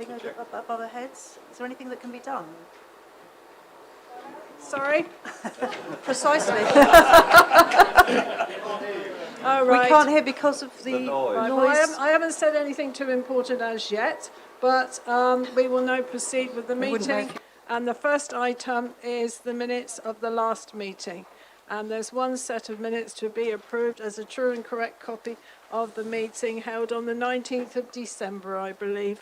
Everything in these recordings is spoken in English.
thing above our heads? Is there anything that can be done? Sorry? Precisely. Oh, We right. can't hear because of the Right, noise. well, I haven't said anything too important as yet, but we will now proceed with the wouldn't meeting. work. And the first item is the minutes of the last meeting. And there's one set of minutes to be approved as a true and correct copy of the meeting held on the 19th of December, I believe.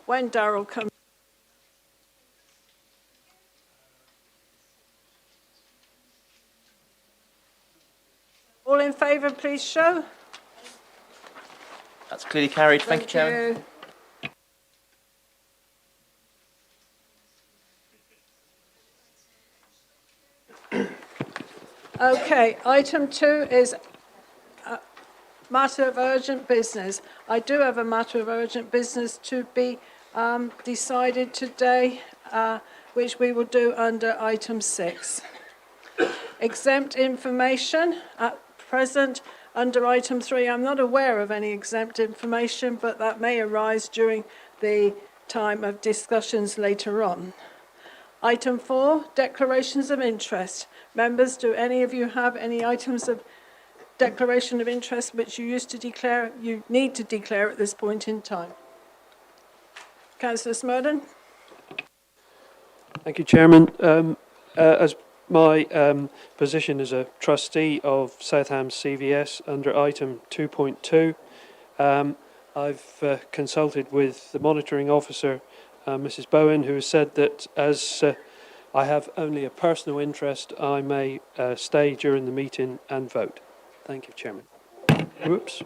When Darryl comes. All in favour, please show. That's clearly carried. Thank you, Chairman. you. Okay, item 2 is a matter of urgent business. I do have a matter of urgent business to be decided today, which we will do under item 6. Exempt information at present under item 3. I'm not aware of any exempt information, but that may arise during the time of discussions later on. Item 4, declarations of interest. Members, do any of you have any items of declaration of interest which you need to declare at this point in time? Councillor Smurden? Thank you, Chairman. As my position as a trustee of Southam CVS under item 2.2, I've consulted with the monitoring officer, Mrs. Bowen, who has said that as I have only a personal interest, I may stay during the meeting and vote. Thank you, Chairman. Whoops.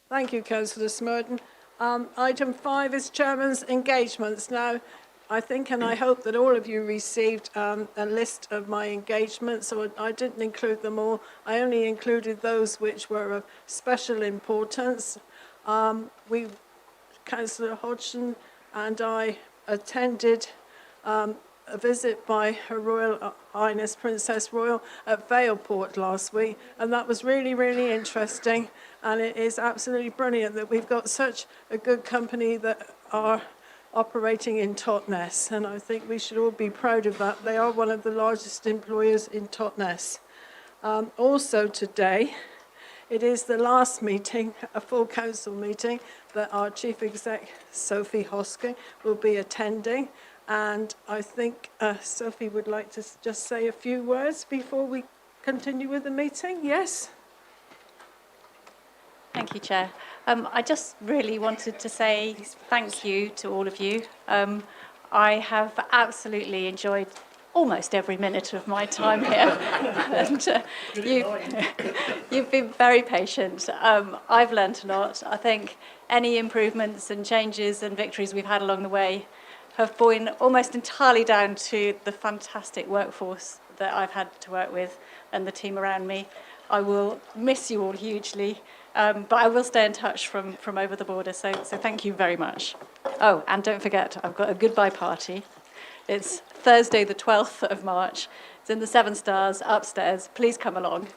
Thank you, Councillor Smurden. Item 5 is Chairman's engagements. Now, I think and I hope that all of you received a list of my engagements, so I didn't include them all. I only included those which were of special importance. Councillor Hodgson and I attended a visit by Her Royal Highness Princess Royal at Valeport last week, and that was really, really interesting. And it is absolutely brilliant that we've got such a good company that are operating in Totnes, and I think we should all be proud of that. They are one of the largest employers in Totnes. Also today, it is the last meeting, a full council meeting, that our Chief Exec, Sophie Hosking, will be attending. And I think Sophie would like to just say a few words before we continue with the meeting. Yes? Thank you, Chair. I just really wanted to say thank you to all of you. I have absolutely enjoyed almost every minute of my time here. And you've been very patient. I've learnt a lot. I think any improvements and changes and victories we've had along the way have been almost entirely down to the fantastic workforce that I've had to work with and the team around me. I will miss you all hugely, but I will stay in touch from over the border, so thank you very much. Oh, and don't forget, I've got a goodbye party. It's Thursday the 12th of March. It's in the Seven Stars upstairs. Please come along.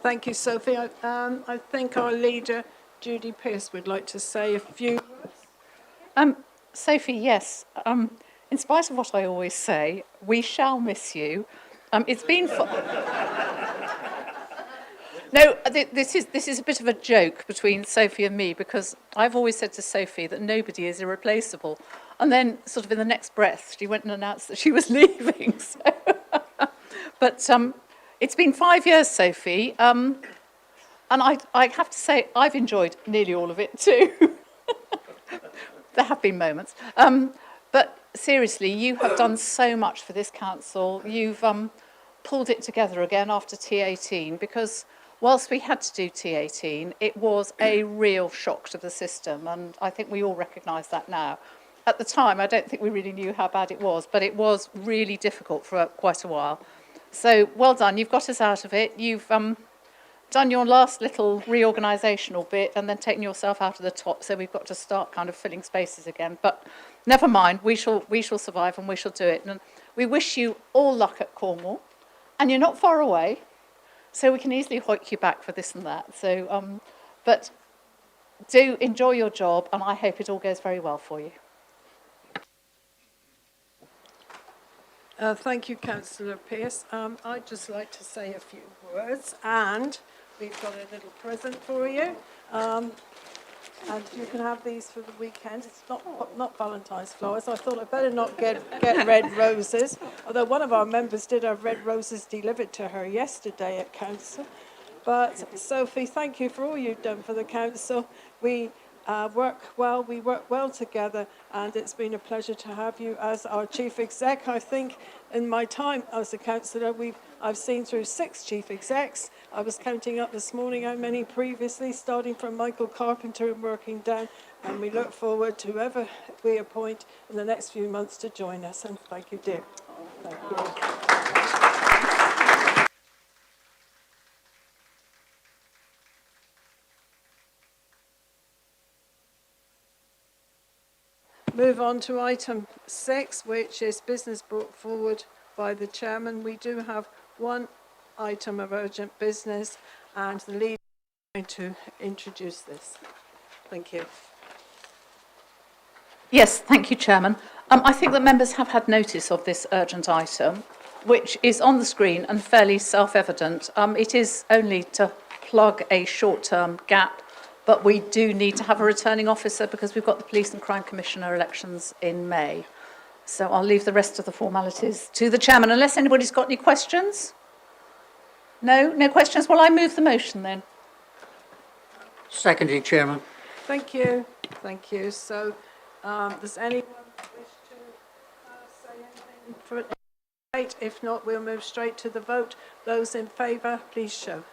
Thank you, Sophie. I think our leader, Judy Pearce, would like to say a few words. Sophie, yes. In spite of what I always say, we shall miss you. It's been No, this is a bit of a joke between Sophie and me, because I've always said to Sophie that nobody is irreplaceable. And then, sort of in the next breath, she went and announced that she was leaving. So but it's been 5 years, Sophie, and I have to say I've enjoyed nearly all of it too. There have been moments. But seriously, you have done so much for this council. You've pulled it together again after T18, because whilst we had to do T18, it was a real shock to the system, and I think we all recognise that now. At the time, I don't think we really knew how bad it was, but it was really difficult for quite a while. So well done, you've got us out of it. You've done your last little reorganisational bit and then taken yourself out of the top, so we've got to start kind of filling spaces again. But never mind, we shall survive and we shall do it. And we wish you all luck at Cornwall. And you're not far away. So we can easily hoik you back for this and that. So, but do enjoy your job, and I hope it all goes very well for you. Thank you, Councillor Pearce. I'd just like to say a few words, and we've got a little present for you. And you can have these for the weekend. It's not Valentine's flowers. I thought I'd better not get red roses. Although one of our members did have red roses delivered to her yesterday at council. But Sophie, thank you for all you've done for the council. We work well together, and it's been a pleasure to have you as our chief exec. I think in my time as a councillor, I've seen through 6 chief execs. I was counting up this morning how many previously, starting from Michael Carpenter and working down, and we look forward to whoever we appoint in the next few months to join us. And thank you, dear. Thank you. Move on to item 6, which is business brought forward by the chairman. We do have one item of urgent business, and the leader is going to introduce this. Thank you. Yes, thank you, Chairman. I think that members have had notice of this urgent item, which is on the screen and fairly self-evident. It is only to plug a short-term gap, but we do need to have a returning officer because we've got the Police and Crime Commissioner elections in May. So I'll leave the rest of the formalities to the Chairman, unless anybody's got any questions. No? No questions? Well, I move the motion then. Seconded, Chairman. Thank you. Thank you. So, does anyone wish to say anything for it? If not, we'll move straight to the vote. Those in favour, please show.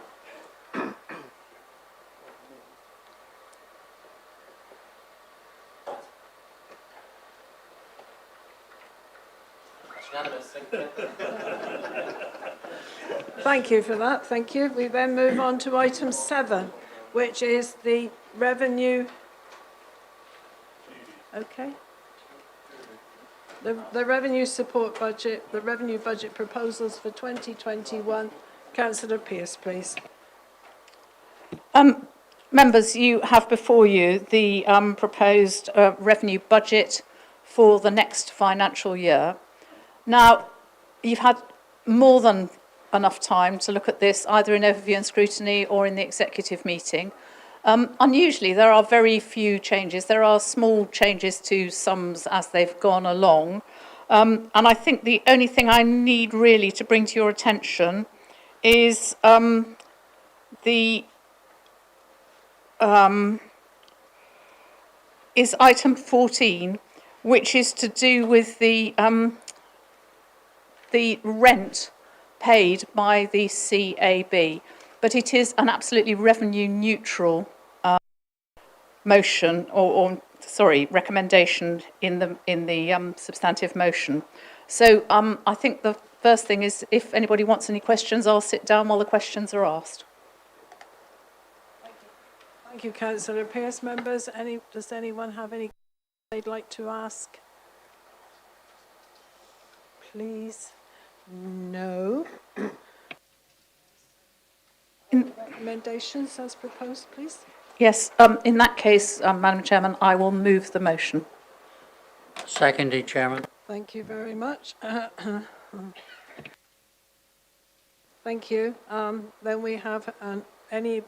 Thank you for that. Thank you. We then move on to item 7, which is the revenue. Okay. The revenue support budget, the revenue budget proposals for 2021. Councillor Pearce, please. Members, you have before you the proposed revenue budget for the next financial year. Now, you've had more than enough time to look at this, either in overview and scrutiny or in the executive meeting. Unusually, there are very few changes. There are small changes to sums as they've gone along. And I think the only thing I need really to bring to your attention is is item 14, which is to do with the rent paid by the CAB. But it is an absolutely revenue neutral motion, recommendation in the substantive motion. So I think the first thing is, if anybody wants any questions, I'll sit down while the questions are asked. Thank you, Councillor Pearce. Members, does anyone have any they'd like to ask? Please. No. Recommendations as proposed, please. Yes, in that case, Madam Chairman, I will move the motion. Seconded, Chairman. Thank you very much. Thank you. Then we have any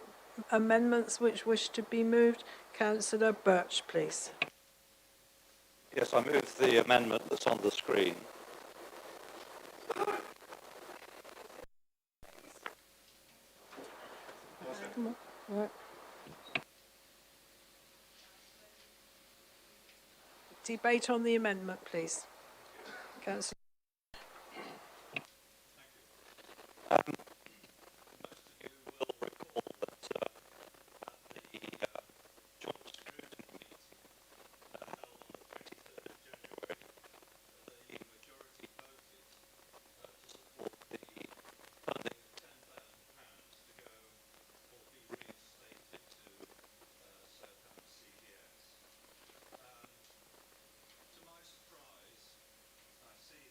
amendments which wish to be moved. Councillor Birch, please. Yes, I move the amendment that's on the screen. Right. Debate on the amendment, please. Councillor. To my surprise, I see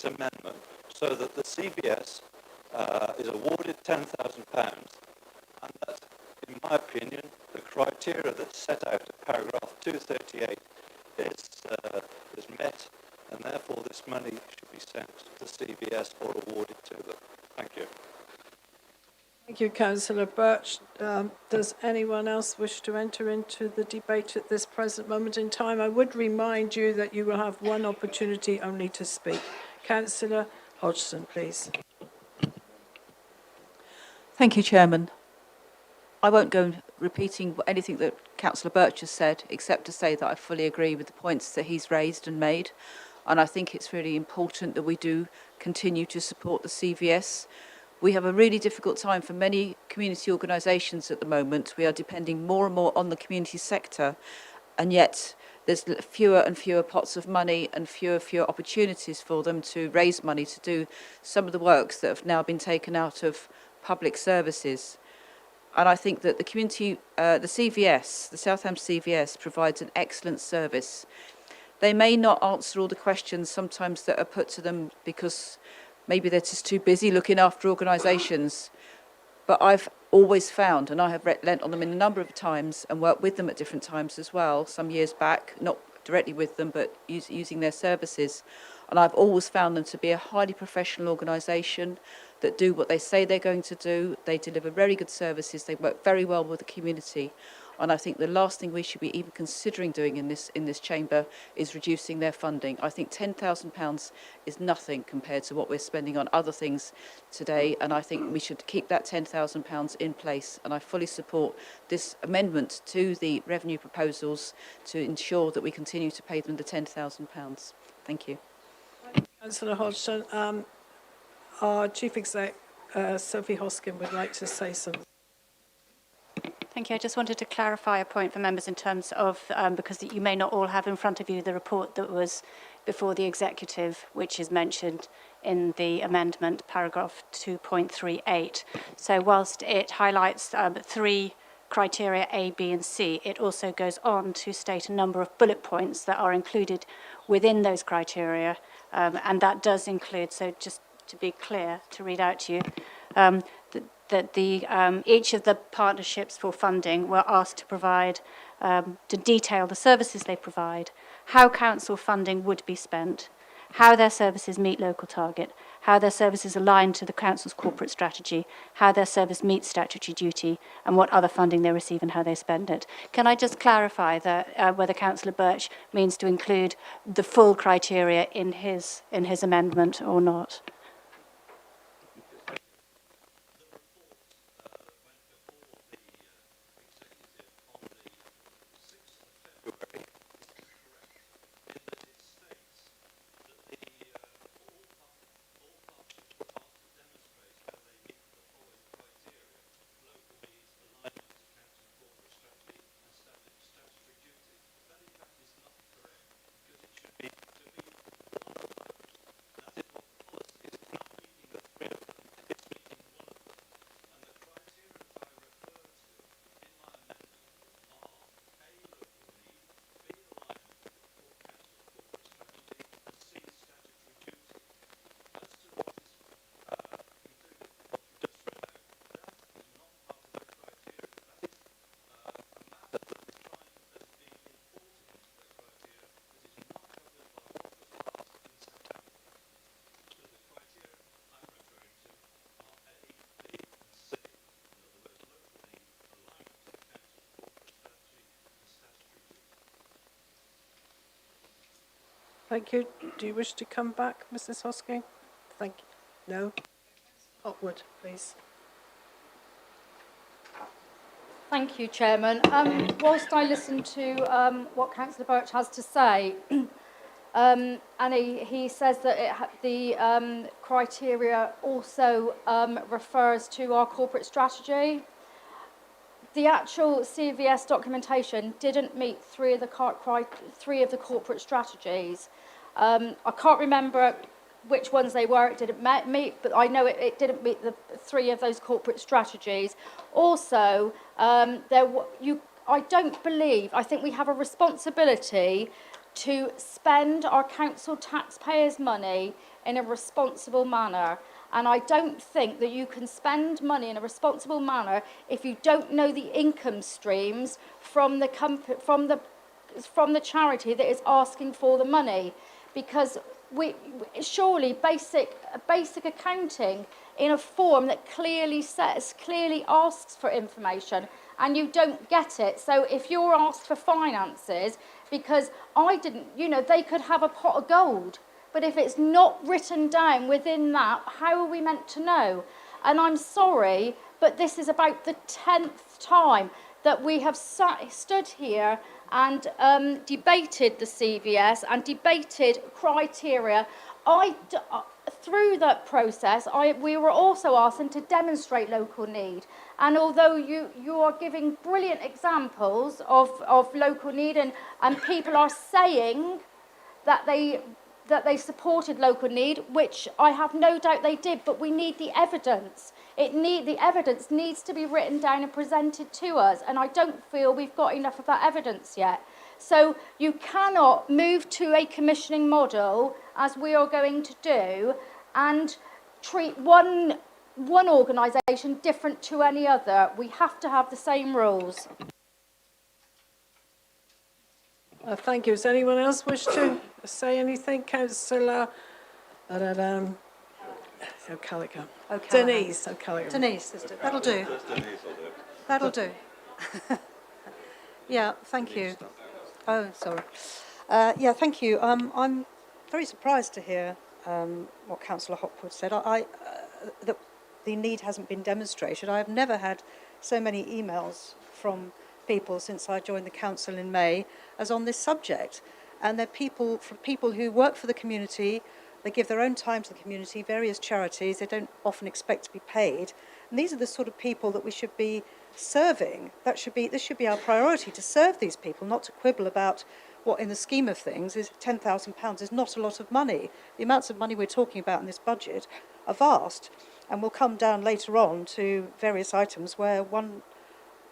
this amendment so that the CBS is awarded £10,000, and that, in my opinion, the criteria that's set out in paragraph 238 is met, and therefore this money should be sent to CBS or awarded to them. Thank you. Thank you, Councillor Birch. Does anyone else wish to enter into the debate at this present moment in time? I would remind you that you will have one opportunity only to speak. Councillor Hodgson, please. Thank you, Chairman. I won't go repeating anything that Councillor Birch has said, except to say that I fully agree with the points that he's raised and made. And I think it's really important that we do continue to support the CVS. We have a really difficult time for many community organisations at the moment. We are depending more and more on the community sector, and yet there's fewer and fewer pots of money and fewer opportunities for them to raise money to do some of the works that have now been taken out of public services. And I think that the community, the CVS, the Southampton CVS, provides an excellent service. They may not answer all the questions sometimes that are put to them because maybe they're just too busy looking after organisations. But I've always found, and I have lent on them in a number of times and worked with them at different times as well, some years back, not directly with them, but using their services. And I've always found them to be a highly professional organisation that do what they say they're going to do. They deliver very good services. They work very well with the community. And I think the last thing we should be even considering doing in this chamber is reducing their funding. I think £10,000 is nothing compared to what we're spending on other things today, and I think we should keep that £10,000 in place. And I fully support this amendment to the revenue proposals to ensure that we continue to pay them the £10,000. Thank you. Councillor Hodgson, our Chief Exec, Sophie Hoskin, would like to say something. Thank you. I just wanted to clarify a point for members in terms of, because you may not all have in front of you the report that was before the executive, which is mentioned in the amendment, paragraph 2.38. So whilst it highlights 3 criteria A, B and C, it also goes on to state a number of bullet points that are included within those criteria, and that does include, so just to be clear, to read out to you, that each of the partnerships for funding were asked to provide, to detail the services they provide, how council funding would be spent, how their services meet local target, how their services align to the council's corporate strategy, how their service meets statutory duty, and what other funding they receive and how they spend it. Can I just clarify that whether Councillor Birch means to include the full criteria in his amendment or not? Thank you. Do you wish to come back, Mrs. Hosking? Thank you. No? Hotwood, please. Thank you, Chairman. Whilst I listen to what Councillor Birch has to say, and he says that the criteria also refers to our corporate strategy. The actual CVS documentation didn't meet three of the corporate strategies. I can't remember which ones they were. It didn't meet, but I know it didn't meet the 3 of those corporate strategies. Also, I don't believe. I think we have a responsibility to spend our council taxpayers' money in a responsible manner. And I don't think that you can spend money in a responsible manner if you don't know the income streams from the charity that is asking for the money. Because surely basic accounting in a form that clearly asks for information, and you don't get it. So if you're asked for finances, because they could have a pot of gold, but if it's not written down within that, how are we meant to know? And I'm sorry, but this is about the 10th time that we have stood here and debated the CVS and debated criteria. Through that process, we were also asked to demonstrate local need. And although you are giving brilliant examples of local need, and people are saying that they supported local need, which I have no doubt they did, but we need the evidence. The evidence needs to be written down and presented to us, and I don't feel we've got enough of that evidence yet. So you cannot move to a commissioning model, as we are going to do, and treat one organisation different to any other. We have to have the same rules. Thank you. Does anyone else wish to say anything? Councillor O'Callaghan. Denise O'Callaghan. Denise, sister. That'll do. That'll do. Yeah, thank you. Oh, sorry. Yeah, thank you. I'm very surprised to hear what Councillor Hopwood said. That the need hasn't been demonstrated. I have never had so many emails from people since I joined the council in May as on this subject. And they're people who work for the community. They give their own time to the community, various charities. They don't often expect to be paid. And these are the sort of people that we should be serving. This should be our priority, to serve these people, not to quibble about what in the scheme of things is £10,000 is not a lot of money. The amounts of money we're talking about in this budget are vast, and we'll come down later on to various items where one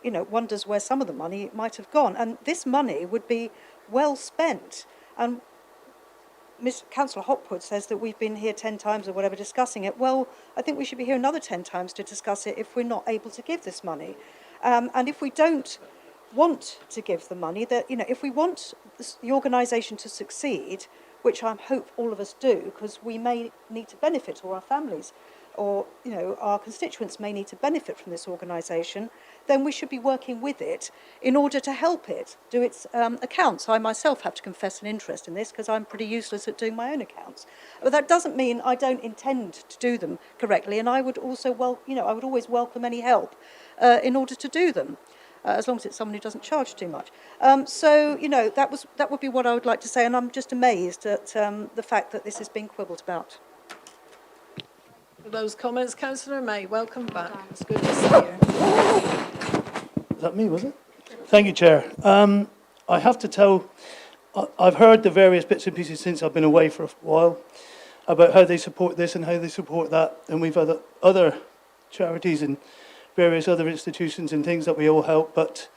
wonders where some of the money might have gone. And this money would be well spent. And Councillor Hopwood says that we've been here 10 times or whatever discussing it. Well, I think we should be here another 10 times to discuss it if we're not able to give this money. And if we don't want to give the money, that if we want the organisation to succeed, which I hope all of us do, because we may need to benefit, or our families, or our constituents may need to benefit from this organisation, then we should be working with it in order to help it do its accounts. I myself have to confess an interest in this because I'm pretty useless at doing my own accounts. But that doesn't mean I don't intend to do them correctly, and I would also I would always welcome any help in order to do them. As long as it's someone who doesn't charge too much. That would be what I would like to say, and I'm just amazed at the fact that this is being quibbled about. For those comments, Councillor May, welcome back. It's good to see you. Was that me, was it? Thank you, Chair. I have to tell, I've heard the various bits and pieces since I've been away for a while about how they support this and how they support that, and we've had other charities and various other institutions and things that we all help, but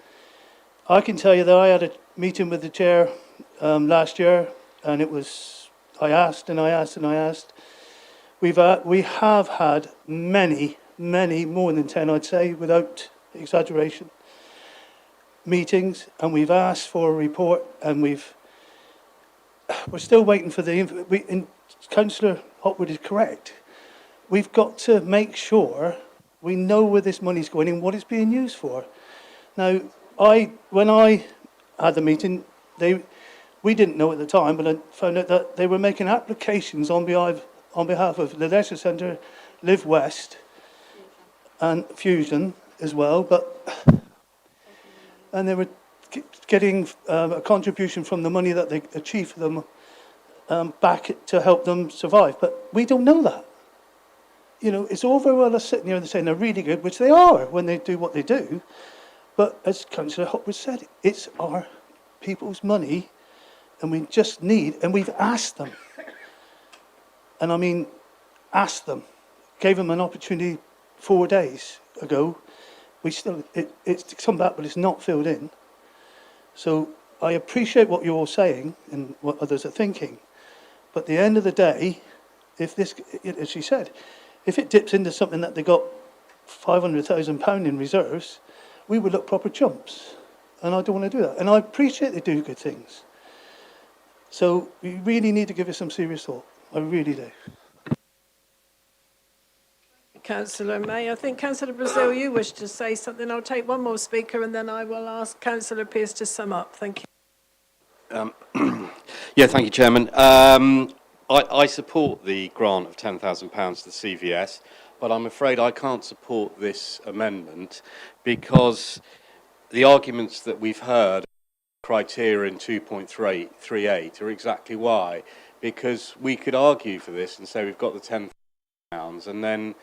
I can tell you that I had a meeting with the chair last year, and I asked and I asked and I asked. We have had many, more than 10, I'd say, without exaggeration, meetings, and we've asked for a report, and we're still waiting for and Councillor Hopwood is correct. We've got to make sure we know where this money's going and what it's being used for. Now, when I had the meeting, we didn't know at the time, but I found out that they were making applications on behalf of the Leisure Centre, Live West, and Fusion as well, and they were getting a contribution from the money that they achieved for them back to help them survive. But we don't know that. It's all very well us sitting here and saying they're really good, which they are when they do what they do. But as Councillor Hopwood said, it's our people's money, and we just need, and we've asked them. And I mean, asked them. Gave them an opportunity 4 days ago. It's come back, but it's not filled in. So I appreciate what you're all saying and what others are thinking, but at the end of the day, if this, as she said, if it dips into something that they got £500,000 in reserves, we would look proper chumps. And I don't want to do that. And I appreciate they do good things. So we really need to give it some serious thought. I really do. Councillor May. I think Councillor Brazil, you wish to say something. I'll take one more speaker and then I will ask Councillor Pearce to sum up. Thank you. Yeah, thank you, Chairman. I support the grant of £10,000 to the CVS, but I'm afraid I can't support this amendment because the arguments that we've heard, criteria in 2.38 are exactly why. Because we could argue for this and say we've got the £10,000 and then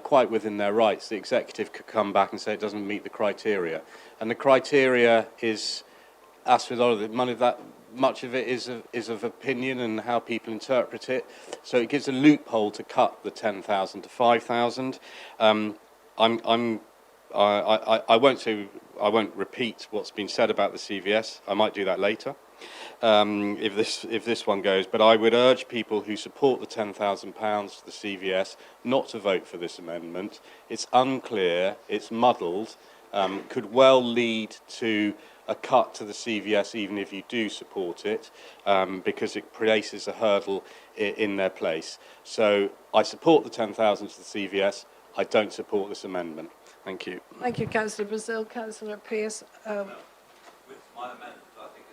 quite within their rights, the executive could come back and say it doesn't meet the criteria. And the criteria is, as with all of the money, that much of it is of opinion and how people interpret it. So it gives a loophole to cut the 10,000 to 5,000. I won't repeat what's been said about the CVS. I might do that later. If this one goes, but I would urge people who support the £10,000 to the CVS not to vote for this amendment. It's unclear, it's muddled, could well lead to a cut to the CVS even if you do support it, because it places a hurdle in their place. So I support the 10,000 to the CVS. I don't support this amendment. Thank you. Thank you, Councillor Brazil. Councillor Pearce. With my amendment, I think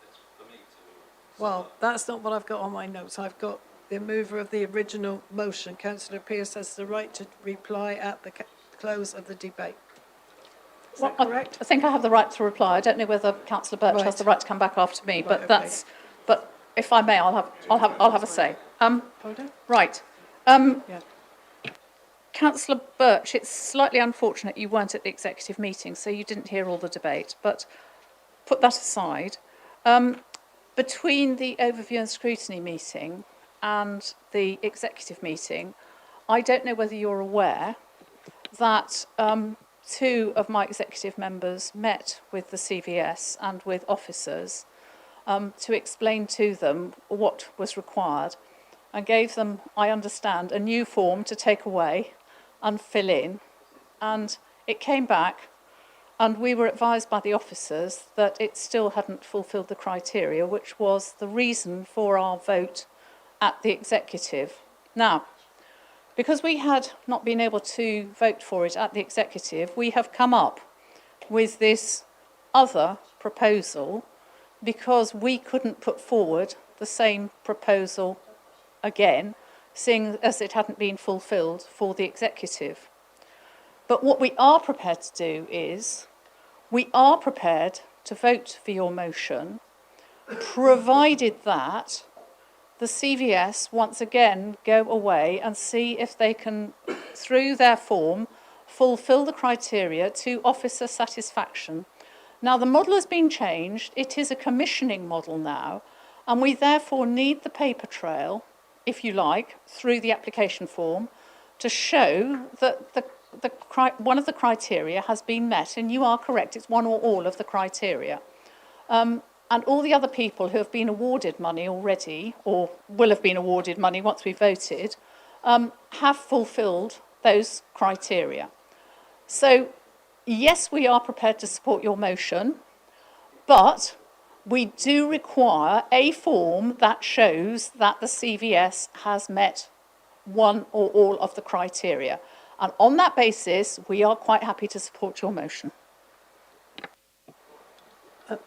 it's for me to... Well, that's not what I've got on my notes. I've got the mover of the original motion. Councillor Pearce has the right to reply at the close of the debate. Is that correct? I think I have the right to reply. I don't know whether Councillor Birch has the right to come back after me, but that's. But if I may, I'll have a say. Right. Councillor Birch, it's slightly unfortunate you weren't at the executive meeting, so you didn't hear all the debate. But put that aside. Between the overview and scrutiny meeting and the executive meeting, I don't know whether you're aware that two of my executive members met with the CVS and with officers to explain to them what was required and gave them, I understand, a new form to take away and fill in. And it came back and we were advised by the officers that it still hadn't fulfilled the criteria, which was the reason for our vote at the executive. Now, because we had not been able to vote for it at the executive, we have come up with this other proposal because we couldn't put forward the same proposal again, seeing as it hadn't been fulfilled for the executive. But what we are prepared to do is, we are prepared to vote for your motion, provided that the CVS once again go away and see if they can, through their form, fulfil the criteria to officer satisfaction. Now, the model has been changed. It is a commissioning model now, and we therefore need the paper trail, if you like, through the application form to show that one of the criteria has been met, and you are correct, it's one or all of the criteria. And all the other people who have been awarded money already, or will have been awarded money once we voted, have fulfilled those criteria. So, yes, we are prepared to support your motion, but we do require a form that shows that the CVS has met one or all of the criteria. And on that basis, we are quite happy to support your motion.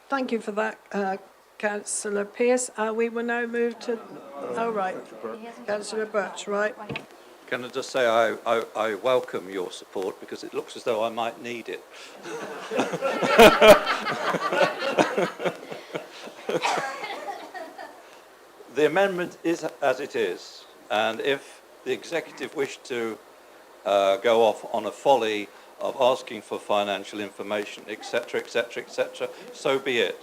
Thank you for that, Councillor Pearce. We will now move to... Oh, right. Councillor Birch, right. Can I just say I welcome your support because it looks as though I might need it. The amendment is as it is, and if the executive wished to go off on a folly of asking for financial information, etc., etc., etc., so be it.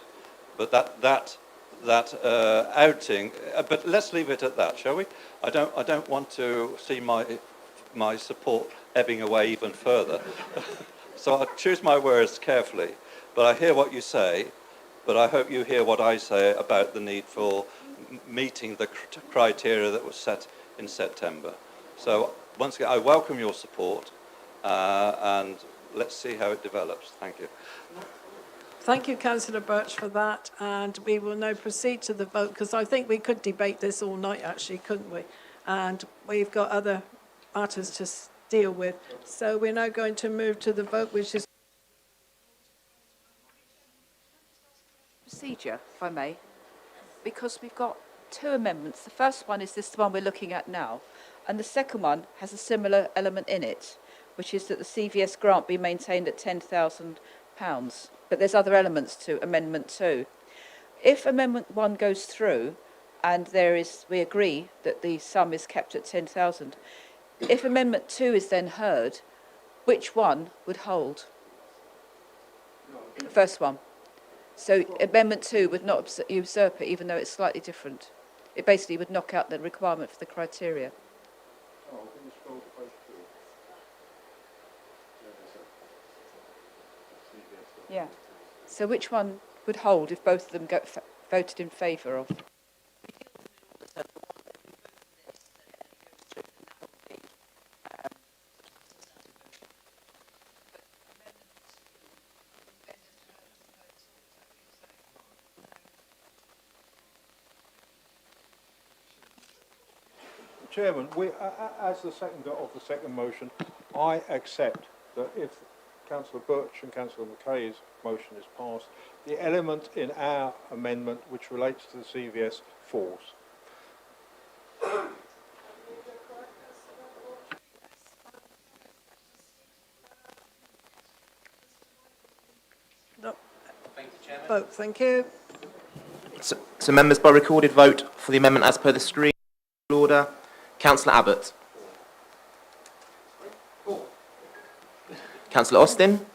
But that outing. But let's leave it at that, shall we? I don't want to see my support ebbing away even further. So I choose my words carefully. But I hear what you say, but I hope you hear what I say about the need for meeting the criteria that was set in September. So once again, I welcome your support, and let's see how it develops. Thank you. Thank you, Councillor Birch, for that. And we will now proceed to the vote, because I think we could debate this all night, actually, couldn't we? And we've got other matters to deal with. So we're now going to move to the vote, which is... Procedure, if I may, because we've got two amendments. The first one is this one we're looking at now, and the second one has a similar element in it, which is that the CVS grant be maintained at £10,000. But there's other elements to Amendment 2. If Amendment 1 goes through, and we agree that the sum is kept at 10,000, if Amendment 2 is then heard, which one would hold? The first one. So Amendment 2 would not usurp it, even though it's slightly different. It basically would knock out the requirement for the criteria. Yeah. So which one would hold if both of them got voted in favour of? Chairman, as the seconder of the second motion, I accept that if Councillor Birch and Councillor Mackay's motion is passed, the element in our amendment which relates to the CVS falls. No. Vote, thank you. So members, by recorded vote for the amendment as per the screen order, Councillor Abbott. Councillor Austin.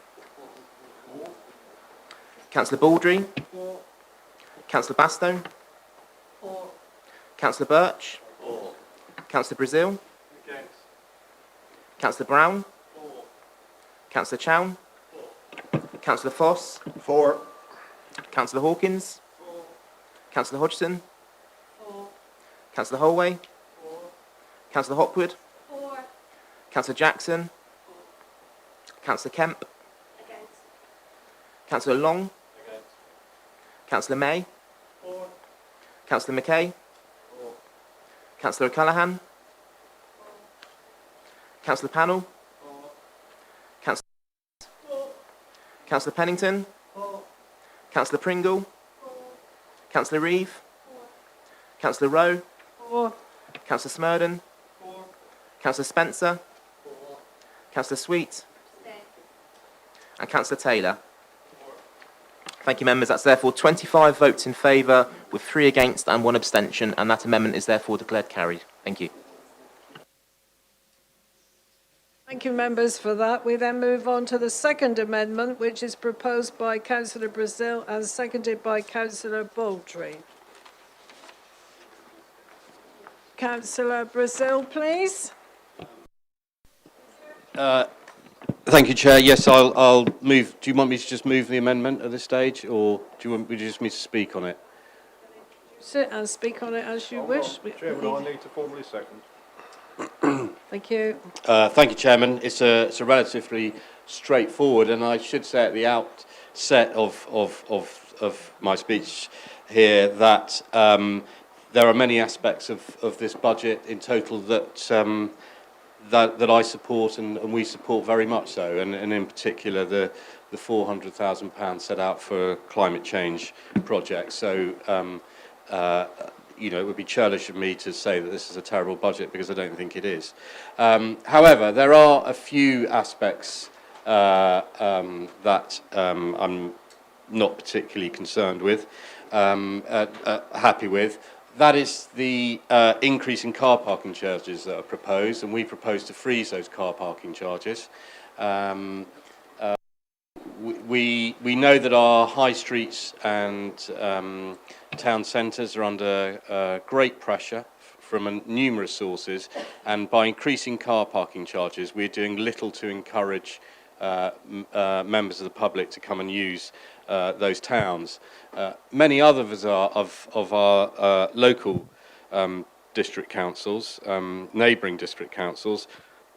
Councillor Baldry. Councillor Bastone. Councillor Birch. Councillor Brazil. Councillor Brown. Councillor Chown. Councillor Foss. For. Councillor Hawkins. Councillor Hodgson. Councillor Holway. Councillor Hopwood. Councillor Jackson. Councillor Kemp. Councillor Long. Councillor May. Councillor Mackay. Councillor O'Callaghan. Councillor Pannell. Councillor Pennington. Councillor Pringle. Councillor Reeve. Councillor Rowe. Councillor Smurden. Councillor Spencer. Councillor Sweet. And Councillor Taylor. Thank you, members. That's therefore 25 votes in favour, with 3 against and 1 abstention, and that amendment is therefore declared carried. Thank you. Thank you, members, for that. We then move on to the second amendment, which is proposed by Councillor Brazil and seconded by Councillor Baldry. Councillor Brazil, please. Thank you, Chair. Yes, I'll move. Do you want me to just move the amendment at this stage, or do you want me just to speak on it? Sit and speak on it as you wish. Chairman, I need to formally second. Thank you. Thank you, Chairman. It's a relatively straightforward, and I should say at the outset of my speech here that there are many aspects of this budget in total that that I support and we support very much so, and in particular the £400,000 set out for climate change projects. So you know, it would be churlish of me to say that this is a terrible budget, because I don't think it is. However, there are a few aspects that I'm not particularly concerned with, happy with. That is the increase in car parking charges that are proposed, and we propose to freeze those car parking charges. We know that our high streets and town centres are under great pressure from numerous sources, and by increasing car parking charges, we're doing little to encourage members of the public to come and use those towns. Many others of our local district councils, neighbouring district councils,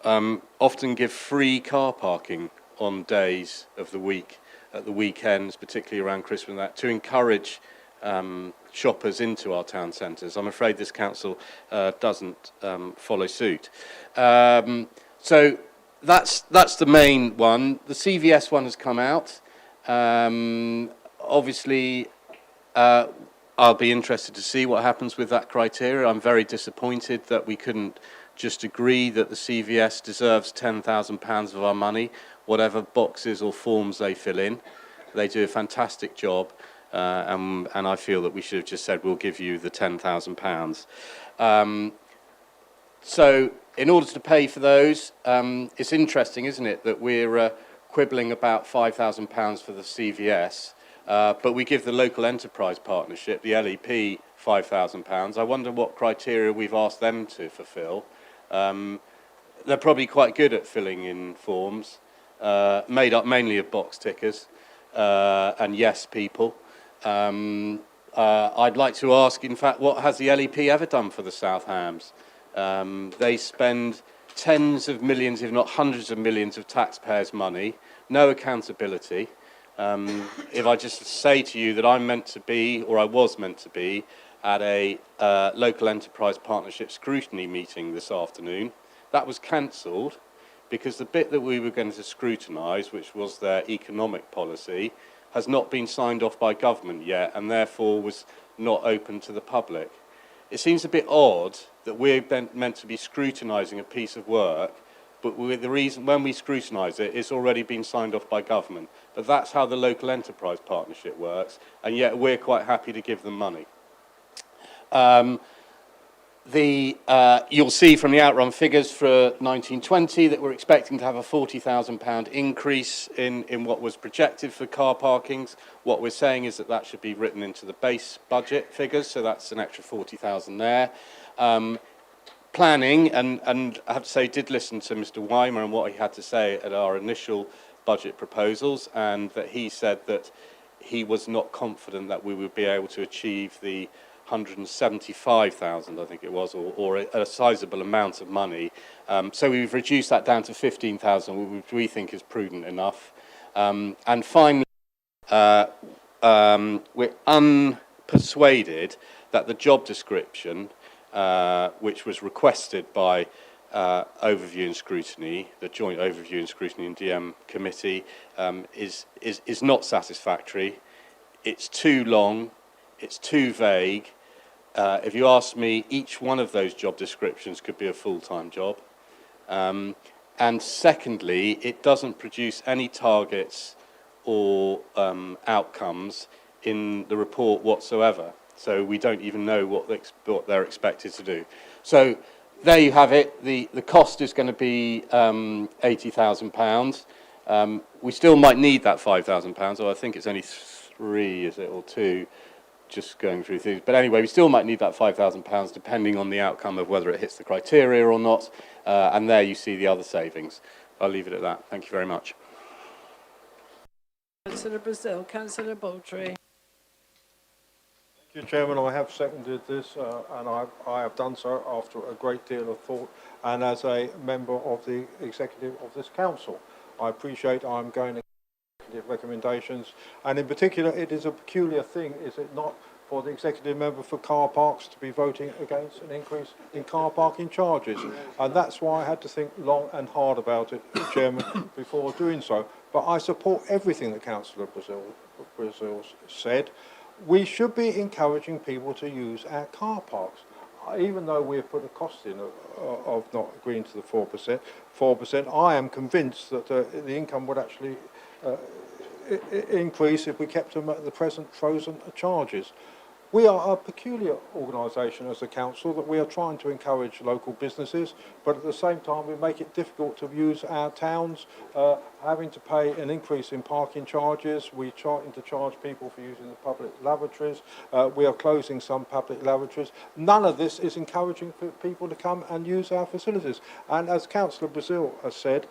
often give free car parking on days of the week, at the weekends, particularly around Christmas and that, to encourage shoppers into our town centres. I'm afraid this council doesn't follow suit. So that's the main one. The CVS one has come out. Obviously, I'll be interested to see what happens with that criteria. I'm very disappointed that we couldn't just agree that the CVS deserves £10,000 of our money, whatever boxes or forms they fill in. They do a fantastic job, and I feel that we should have just said, we'll give you the £10,000. So in order to pay for those, it's interesting, isn't it, that we're quibbling about £5,000 for the CVS, but we give the local enterprise partnership, the LEP, £5,000. I wonder what criteria we've asked them to fulfil. They're probably quite good at filling in forms, made up mainly of box tickers and yes people. I'd like to ask, in fact, what has the LEP ever done for the South Hams? They spend tens of millions, if not hundreds of millions of taxpayers' money, no accountability. If I just say to you that I'm meant to be, or I was meant to be, at a local enterprise partnership scrutiny meeting this afternoon, that was cancelled because the bit that we were going to scrutinise, which was their economic policy, has not been signed off by government yet and therefore was not open to the public. It seems a bit odd that we're meant to be scrutinising a piece of work, but the reason when we scrutinise it, it's already been signed off by government. But that's how the local enterprise partnership works, and yet we're quite happy to give them money. You'll see from the outrun figures for 1920 that we're expecting to have a £40,000 increase in what was projected for car parkings. What we're saying is that that should be written into the base budget figures, so that's an extra 40,000 there. Planning, and I have to say, did listen to Mr. Weimer and what he had to say at our initial budget proposals, and that he said that he was not confident that we would be able to achieve the 175,000, I think it was, or a sizable amount of money. So we've reduced that down to 15,000, which we think is prudent enough. And finally, we're unpersuaded that the job description, which was requested by Overview and Scrutiny, the Joint Overview and Scrutiny and DM Committee, is not satisfactory. It's too long, it's too vague. If you ask me, each one of those job descriptions could be a full-time job. And secondly, it doesn't produce any targets or outcomes in the report whatsoever. So we don't even know what they're expected to do. So there you have it. The cost is going to be £80,000. We still might need that £5,000, although I think it's only 3, is it, or 2, just going through things. But anyway, we still might need that £5,000 depending on the outcome of whether it hits the criteria or not. And there you see the other savings. I'll leave it at that. Thank you very much. Councillor Brazil, Councillor Baldry. Thank you, Chairman. I have seconded this, and I have done so after a great deal of thought and as a member of the executive of this council. I appreciate I'm going to executive recommendations, and in particular, it is a peculiar thing, is it not, for the executive member for car parks to be voting against an increase in car parking charges. And that's why I had to think long and hard about it, Chairman, before doing so. But I support everything that Councillor Brazil said. We should be encouraging people to use our car parks. Even though we've put a cost in of not agreeing to the 4%, I am convinced that the income would actually increase if we kept them at the present frozen charges. We are a peculiar organisation as a council that we are trying to encourage local businesses, but at the same time we make it difficult to use our towns, having to pay an increase in parking charges. We're trying to charge people for using the public lavatories. We are closing some public lavatories. None of this is encouraging people to come and use our facilities. And as Councillor Brazil has said,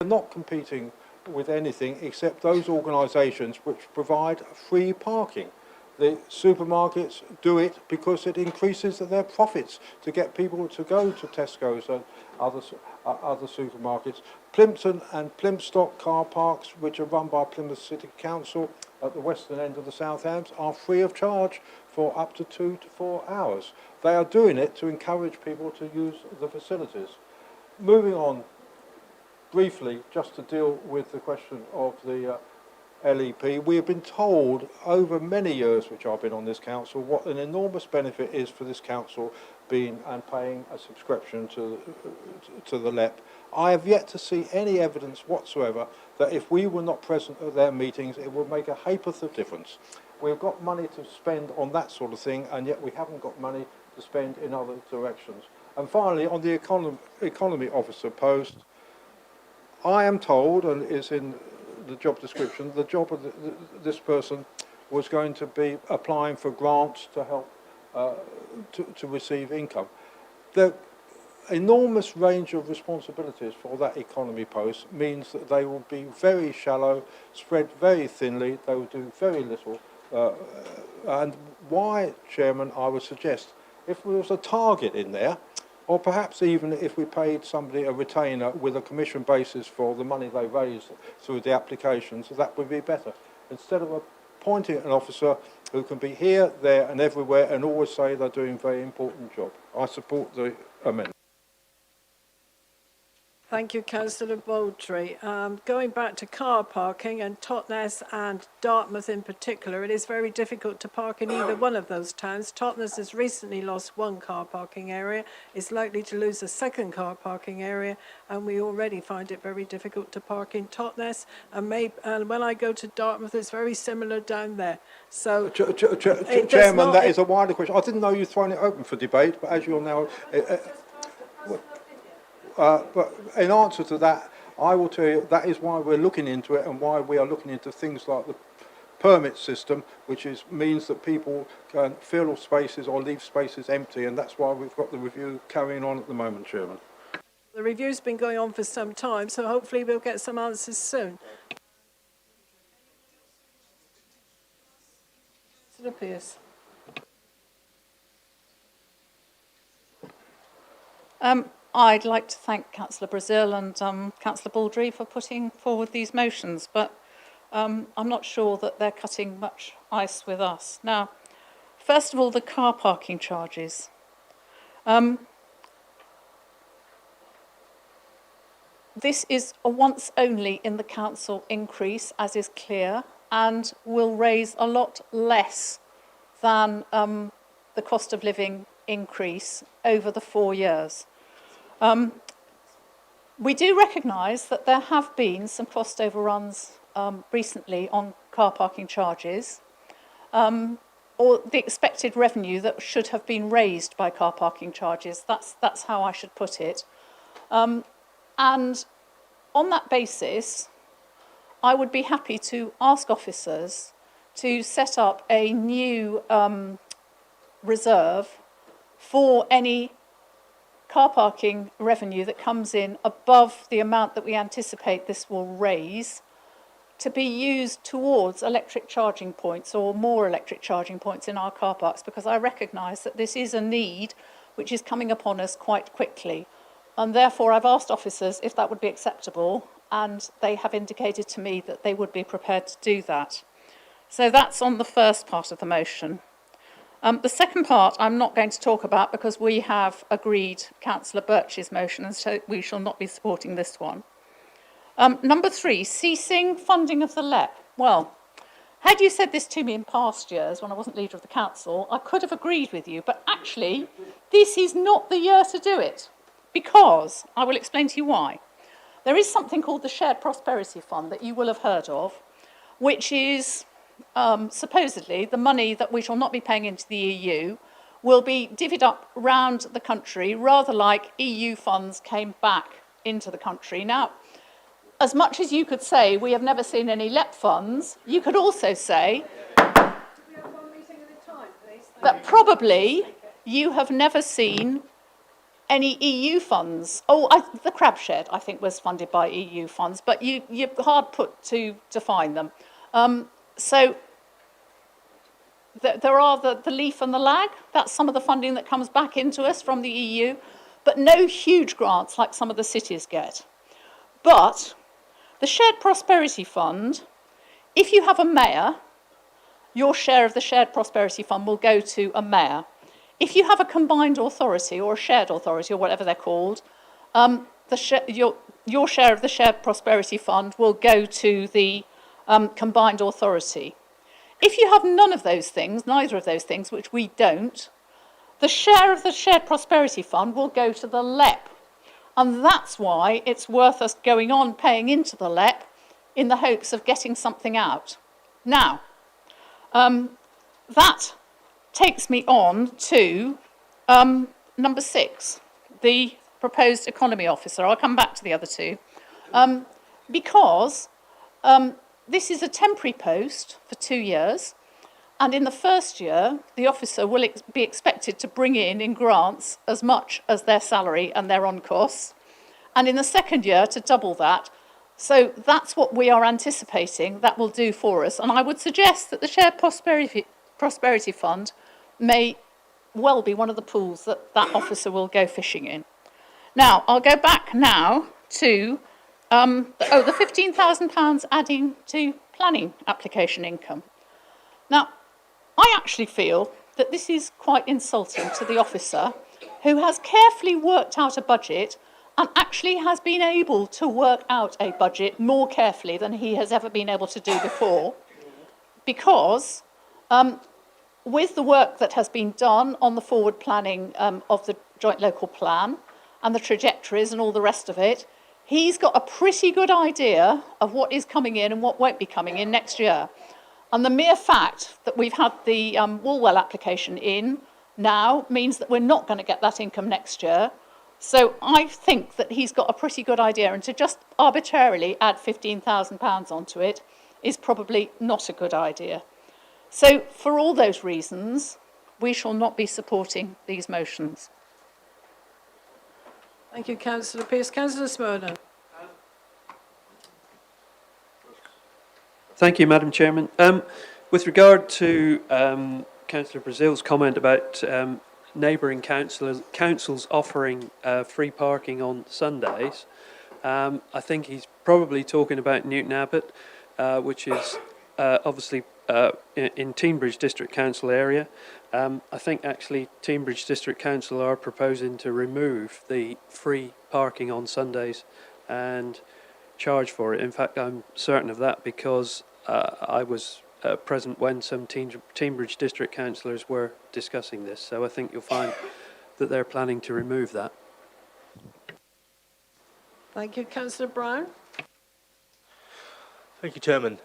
we're not competing with anything except those organisations which provide free parking. The supermarkets do it because it increases their profits to get people to go to Tesco's and other supermarkets. Plympton and Plympstock car parks, which are run by Plymouth City Council at the western end of the South Hams, are free of charge for up to 2 to 4 hours. They are doing it to encourage people to use the facilities. Moving on briefly, just to deal with the question of the LEP, we have been told over many years which I've been on this council what an enormous benefit is for this council being and paying a subscription to the LEP. I have yet to see any evidence whatsoever that if we were not present at their meetings it would make a ha'porth of difference. We've got money to spend on that sort of thing and yet we haven't got money to spend in other directions. And finally, on the economy officer post, I am told, and it's in the job description, the job of this person was going to be applying for grants to help to receive income. The enormous range of responsibilities for that economy post means that they will be very shallow, spread very thinly, they will do very little. And why, Chairman, I would suggest, if there was a target in there, or perhaps even if we paid somebody a retainer with a commission basis for the money they raise through the applications, that would be better. Instead of appointing an officer who can be here, there and everywhere and always say they're doing a very important job. I support the amendment. Thank you, Councillor Baldry. Going back to car parking and Totnes and Dartmouth in particular, it is very difficult to park in either one of those towns. Totnes has recently lost one car parking area, is likely to lose a second car parking area, and we already find it very difficult to park in Totnes. And when I go to Dartmouth, it's very similar down there. So, Chairman, that is a wider question. I didn't know you'd thrown it open for debate, but as you're now... but in answer to that, I will tell you that is why we're looking into it and why we are looking into things like the permit system, which means that people can fill spaces or leave spaces empty, and that's why we've got the review carrying on at the moment, Chairman. the review's been going on for some time, so hopefully we'll get some answers soon. Councillor Pearce. I'd like to thank Councillor Brazil and Councillor Baldry for putting forward these motions, but I'm not sure that they're cutting much ice with us. Now, first of all, the car parking charges. This is a once only in the council increase, as is clear, and will raise a lot less than the cost of living increase over the 4 years. We do recognise that there have been some cost overruns recently on car parking charges, or the expected revenue that should have been raised by car parking charges. That's how I should put it. And on that basis, I would be happy to ask officers to set up a new reserve for any car parking revenue that comes in above the amount that we anticipate this will raise, to be used towards electric charging points or more electric charging points in our car parks, because I recognise that this is a need which is coming upon us quite quickly. And therefore I've asked officers if that would be acceptable, and they have indicated to me that they would be prepared to do that. So that's on the first part of the motion. The second part I'm not going to talk about because we have agreed Councillor Birch's motion, and so we shall not be supporting this one. Number 3, ceasing funding of the LEP. Well, had you said this to me in past years when I wasn't leader of the council, I could have agreed with you, but actually this is not the year to do it, because I will explain to you why. There is something called the Shared Prosperity Fund that you will have heard of, which is supposedly the money that we shall not be paying into the EU will be divvied up round the country, rather like EU funds came back into the country. Now, as much as you could say we have never seen any LEP funds, you could also say that probably you have never seen any EU funds. The crab shed, I think, was funded by EU funds, but you're hard put to find them. So there are the leaf and the lag. That's some of the funding that comes back into us from the EU, but no huge grants like some of the cities get. But the Shared Prosperity Fund, if you have a mayor, your share of the Shared Prosperity Fund will go to a mayor. If you have a combined authority or a shared authority or whatever they're called, your share of the Shared Prosperity Fund will go to the combined authority. If you have none of those things, neither of those things, which we don't, the share of the Shared Prosperity Fund will go to the LEP. And that's why it's worth us going on paying into the LEP in the hopes of getting something out. Now, that takes me on to number 6, the proposed economy officer. I'll come back to the other two. Because this is a temporary post for 2 years, and in the first year, the officer will be expected to bring in grants as much as their salary and their on-costs, and in the second year to double that. So that's what we are anticipating that will do for us. And I would suggest that the Shared Prosperity Fund may well be one of the pools that officer will go fishing in. Now, I'll go back now to the £15,000 adding to planning application income. Now, I actually feel that this is quite insulting to the officer who has carefully worked out a budget and actually has been able to work out a budget more carefully than he has ever been able to do before, because with the work that has been done on the forward planning of the joint local plan and the trajectories and all the rest of it, he's got a pretty good idea of what is coming in and what won't be coming in next year. And the mere fact that we've had the Woolwell application in now means that we're not going to get that income next year. So I think that he's got a pretty good idea, and to just arbitrarily add £15,000 onto it is probably not a good idea. So for all those reasons, we shall not be supporting these motions. Thank you, Councillor Pearce. Councillor Smurden. Thank you, Madam Chairman. With regard to Councillor Brazil's comment about neighbouring councils offering free parking on Sundays, I think he's probably talking about Newton Abbot, which is obviously in Teignbridge District Council area. I think actually Teignbridge District Council are proposing to remove the free parking on Sundays and charge for it. In fact, I'm certain of that because I was present when some Teignbridge District councillors were discussing this. So I think you'll find that they're planning to remove that. Thank you, Councillor Brown. Thank you, Chairman.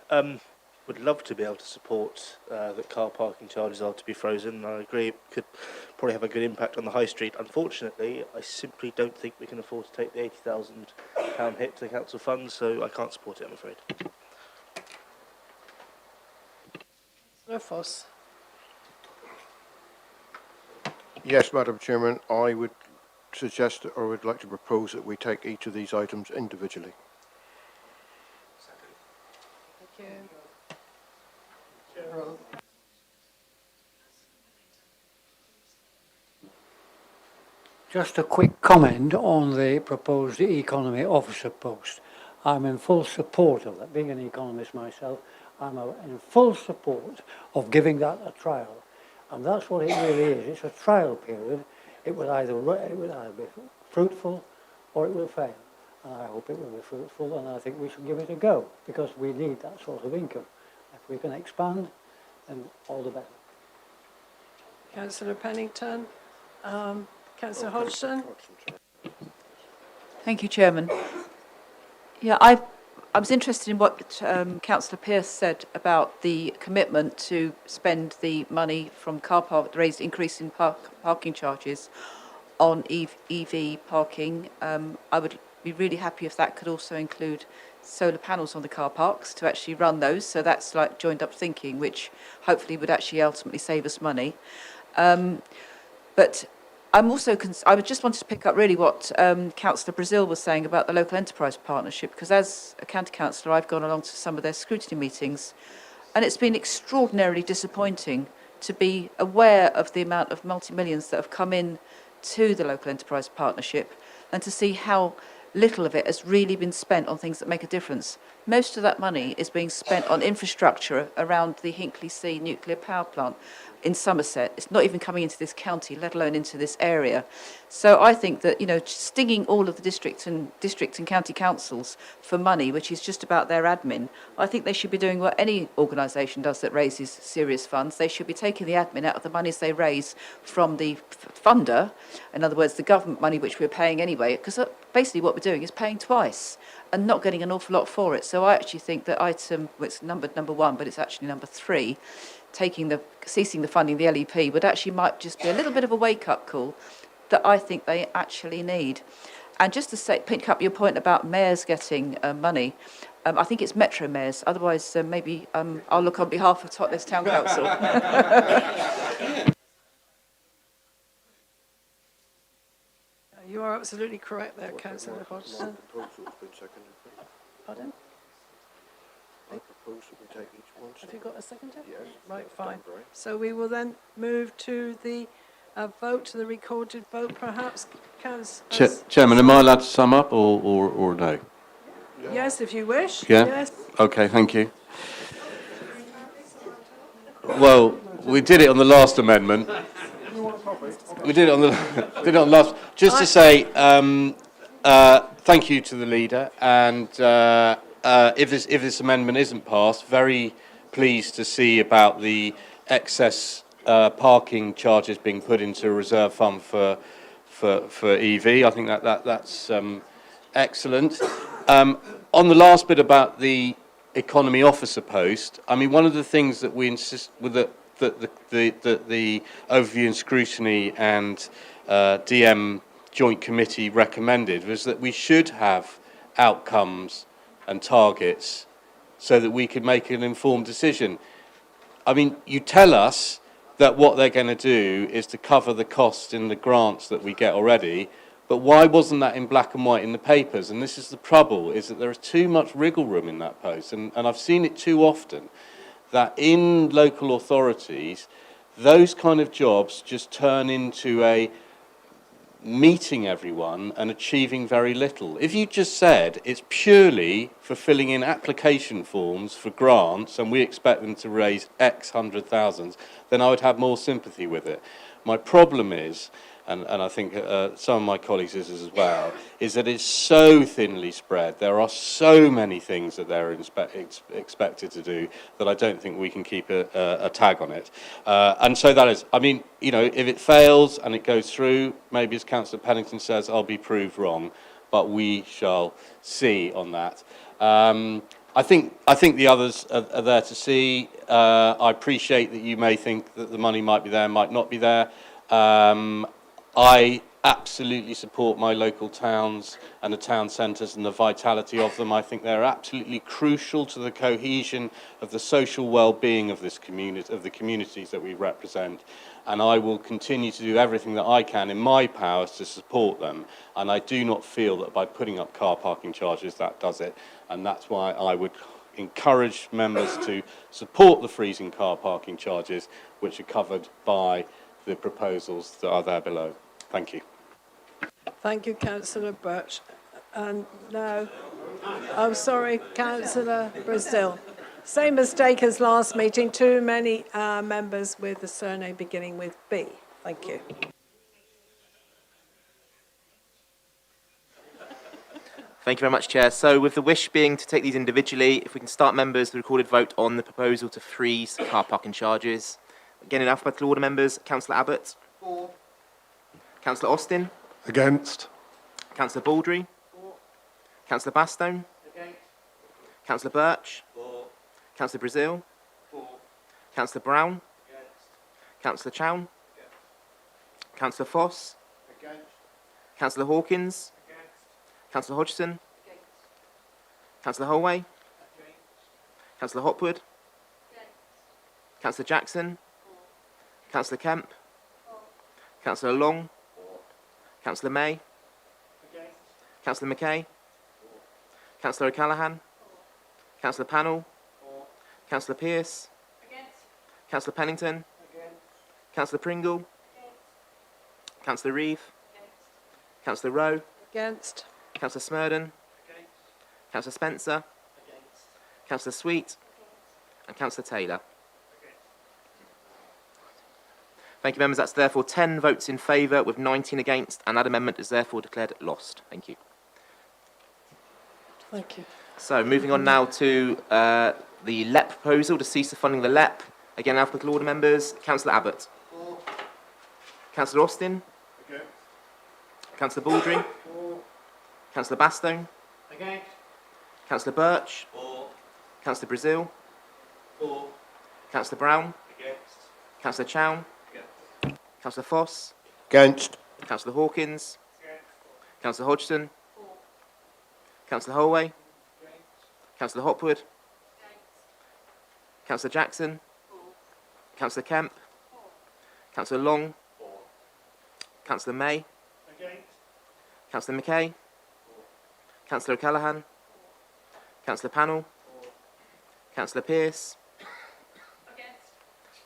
Would love to be able to support that car parking charges are to be frozen. I agree it could probably have a good impact on the high street. Unfortunately, I simply don't think we can afford to take the £80,000 hit to the council funds, so I can't support it, I'm afraid. Councillor Foss. Yes, Madam Chairman, I would suggest or would like to propose that we take each of these items individually. Thank you. Just a quick comment on the proposed economy officer post. I'm in full support of that. Being an economist myself, I'm in full support of giving that a trial. And that's what it really is. It's a trial period. It will either be fruitful or it will fail. And I hope it will be fruitful, and I think we should give it a go because we need that sort of income. If we can expand, then all the better. Councillor Pennington. Councillor Hodgson. Thank you, Chairman. Yeah, I was interested in what Councillor Pearce said about the commitment to spend the money from car park, the raised increase in parking charges on EV parking. I would be really happy if that could also include solar panels on the car parks to actually run those. So that's like joined up thinking, which hopefully would actually ultimately save us money. But I'm also, I just wanted to pick up really what Councillor Brazil was saying about the local enterprise partnership, because as a county councillor, I've gone along to some of their scrutiny meetings, and it's been extraordinarily disappointing to be aware of the amount of multi-millions that have come in to the local enterprise partnership, and to see how little of it has really been spent on things that make a difference. Most of that money is being spent on infrastructure around the Hinkley C nuclear power plant in Somerset. It's not even coming into this county, let alone into this area. So I think that, you know, stinging all of the district and county councils for money, which is just about their admin, I think they should be doing what any organisation does that raises serious funds. They should be taking the admin out of the monies they raise from the funder, in other words, the government money which we're paying anyway, because basically what we're doing is paying twice and not getting an awful lot for it. So I actually think that item, well, it's numbered number 1, but it's actually number 3, ceasing the funding, the LEP, would actually might just be a little bit of a wake-up call that I think they actually need. And just to pick up your point about mayors getting money, I think it's Metro mayors. Otherwise, maybe I'll look on behalf of Totnes Town Council. You are absolutely correct there, Councillor Hodgson. Pardon? I propose that we take each one. Have you got a seconder? Yes. Right, fine. So we will then move to the vote, the recorded vote, perhaps. Chairman, am I allowed to sum up or no? Yes, if you wish. Yeah? Yes. Okay, thank you. Well, we did it on the last amendment. We did it on the last. Just to say, thank you to the leader, and if this amendment isn't passed, very pleased to see about the excess parking charges being put into a reserve fund for EV. I think that's excellent. On the last bit about the economy officer post, I mean, one of the things that we insist with the overview and scrutiny and DM joint committee recommended was that we should have outcomes and targets so that we could make an informed decision. I mean, you tell us that what they're going to do is to cover the cost in the grants that we get already, but why wasn't that in black and white in the papers? And this is the trouble, is that there is too much wriggle room in that post, and I've seen it too often, that in local authorities, those kind of jobs just turn into a meeting everyone and achieving very little. If you just said it's purely for filling in application forms for grants and we expect them to raise X hundred thousands, then I would have more sympathy with it. My problem is, and I think some of my colleagues is as well, is that it's so thinly spread. There are so many things that they're expected to do that I don't think we can keep a tag on it. And so that is, I mean, you know, if it fails and it goes through, maybe as Councillor Pennington says, I'll be proved wrong, but we shall see on that. I think the others are there to see. I appreciate that you may think that the money might be there, might not be there. I absolutely support my local towns and the town centres and the vitality of them. I think they're absolutely crucial to the cohesion of the social well-being of this community, of the communities that we represent. And I will continue to do everything that I can in my powers to support them. And I do not feel that by putting up car parking charges that does it. And that's why I would encourage members to support the freezing car parking charges, which are covered by the proposals that are there below. Thank you. Thank you, Councillor Birch. And now, I'm sorry, Councillor Brazil. Same mistake as last meeting, too many members with the surname beginning with B. Thank you. Thank you very much, Chair. So with the wish being to take these individually, if we can start members, the recorded vote on the proposal to freeze car parking charges. Again, in alphabetical order, members, Councillor Abbott. For. Councillor Austin. Against. Councillor Baldry. For. Councillor Bastone. Against. Councillor Birch. For. Councillor Brazil. For. Councillor Brown. Against. Councillor Chown. Against. Councillor Foss. Against. Councillor Hawkins. Against. Councillor Hodgson. Against. Councillor Holway. Against. Councillor Hopwood. Councillor Jackson. Councillor Kemp. Councillor Long. Councillor May? Councillor Mackay? Councillor O'Callaghan? Councillor Pannell? Councillor Pearce? Councillor Pennington? Councillor Pringle? Councillor Reeve? Councillor Rowe? Against. Councillor Smurden? Councillor Spencer? Councillor Sweet? And Councillor Taylor. Thank you, members. That's therefore 10 votes in favour with 19 against, and that amendment is therefore declared lost. Thank you. Thank you. So, moving on now to the LEP proposal to cease the funding of the LEP. Again, alphabetical order, members. Councillor Abbott. Councillor Austin. Councillor Baldry. Councillor Bastone. Councillor Birch. Councillor Brazil. Councillor Brown. Councillor Chown. Councillor Foss. Against. Councillor Hawkins. Councillor Hodgson. Councillor Holway. Councillor Hopwood. Councillor Jackson. Councillor Kemp. Councillor Long. Councillor May. Councillor Mackay. Councillor O'Callaghan. Councillor Pannell. Councillor Pearce.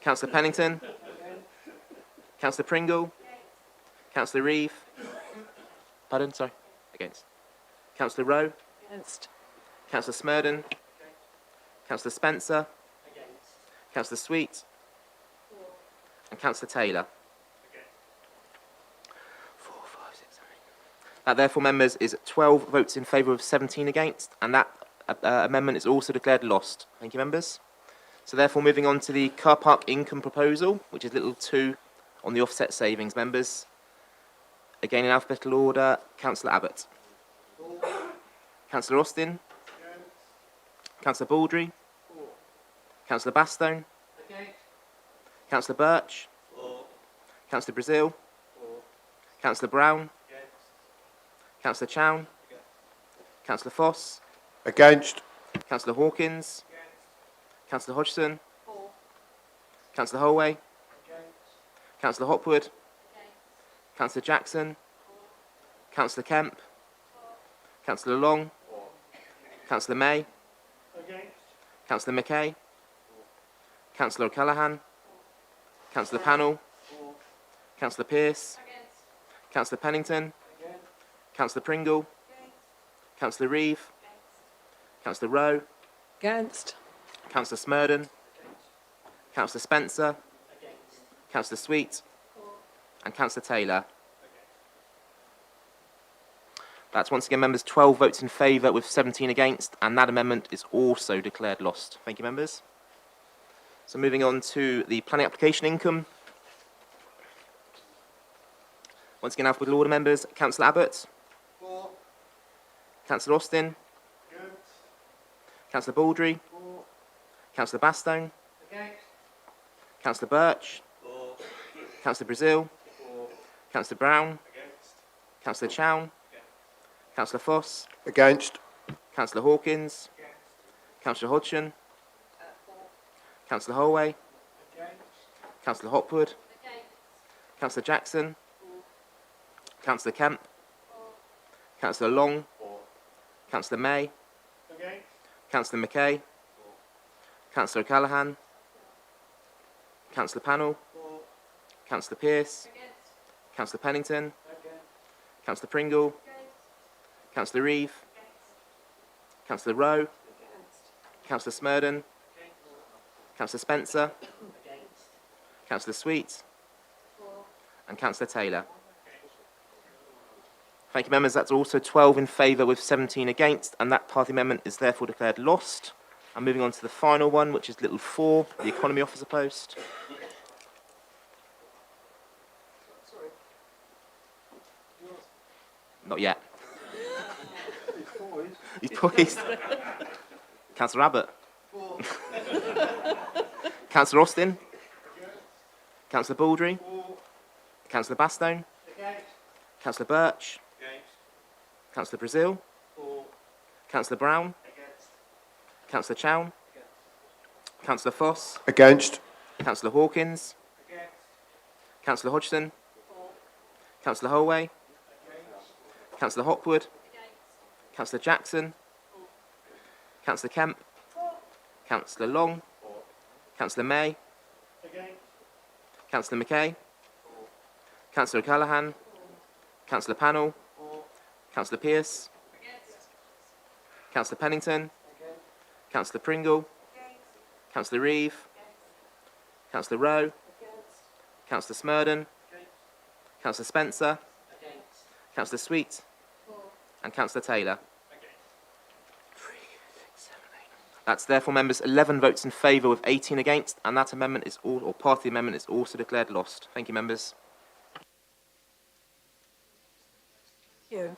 Councillor Pennington. Councillor Pringle. Councillor Reeve. Pardon, sorry. Against. Councillor Rowe. Against. Councillor Smurden. Councillor Spencer. Councillor Sweet. And Councillor Taylor. That therefore, members, is 12 votes in favour of 17 against, and that amendment is also declared lost. Thank you, members. So therefore, moving on to the car park income proposal, which is little 2 on the offset savings, members. Again, in alphabetical order, Councillor Abbott. Councillor Austin. Councillor Baldry. Councillor Bastone. Councillor Birch. Councillor Brazil. Councillor Brown. Councillor Chown. Councillor Foss. Against. Councillor Hawkins. Councillor Hodgson. Councillor Holway. Councillor Hopwood. Councillor Jackson. Councillor Kemp. Councillor Long. Councillor May. Councillor Mackay. Councillor O'Callaghan. Councillor Pannell. Councillor Pearce. Councillor Pennington. Councillor Pringle. Councillor Reeve. Councillor Rowe. Against. Councillor Smurden. Councillor Spencer. Councillor Sweet. And Councillor Taylor. That's once again, members, 12 votes in favour with 17 against, and that amendment is also declared lost. Thank you, members. So moving on to the planning application income. Once again, alphabetical order, members. Councillor Abbott. Councillor Austin. Councillor Baldry. Councillor Bastone. Councillor Birch. Councillor Brazil. Councillor Brown. Councillor Chown. Councillor Foss. Against. Councillor Hawkins. Councillor Hodgson. Councillor Holway. Councillor Hopwood. Councillor Jackson. Councillor Kemp. Councillor Long. Councillor May. Councillor Mackay. Councillor O'Callaghan. Councillor Pannell. Councillor Pearce. Councillor Pennington. Councillor Pringle. Councillor Reeve. Councillor Rowe. Councillor Smurden. Councillor Spencer. Councillor Sweet. And Councillor Taylor. Thank you, members. That's also 12 in favour with 17 against, and that party amendment is therefore declared lost. And moving on to the final one, which is little 4, the economy officer post. Not yet. He's poised. Councillor Abbott. Councillor Austin. Councillor Baldry. Councillor Bastone. Councillor Birch. Councillor Brazil. Councillor Brown. Councillor Chown. Councillor Foss. Against. Councillor Hawkins. Councillor Hodgson. Councillor Holway. Councillor Hopwood. Councillor Jackson. Councillor Kemp. Councillor Long. Councillor May. Councillor McKay. Councillor O'Callaghan. Councillor Pannell. Councillor Pearce. Councillor Pennington. Councillor Pringle. Councillor Reeve. Councillor Rowe. Councillor Smurden. Councillor Spencer. Councillor Sweet. And Councillor Taylor. That's therefore, members, 11 votes in favour with 18 against, and that amendment is all, or part of the amendment is also declared lost. Thank you, members. You.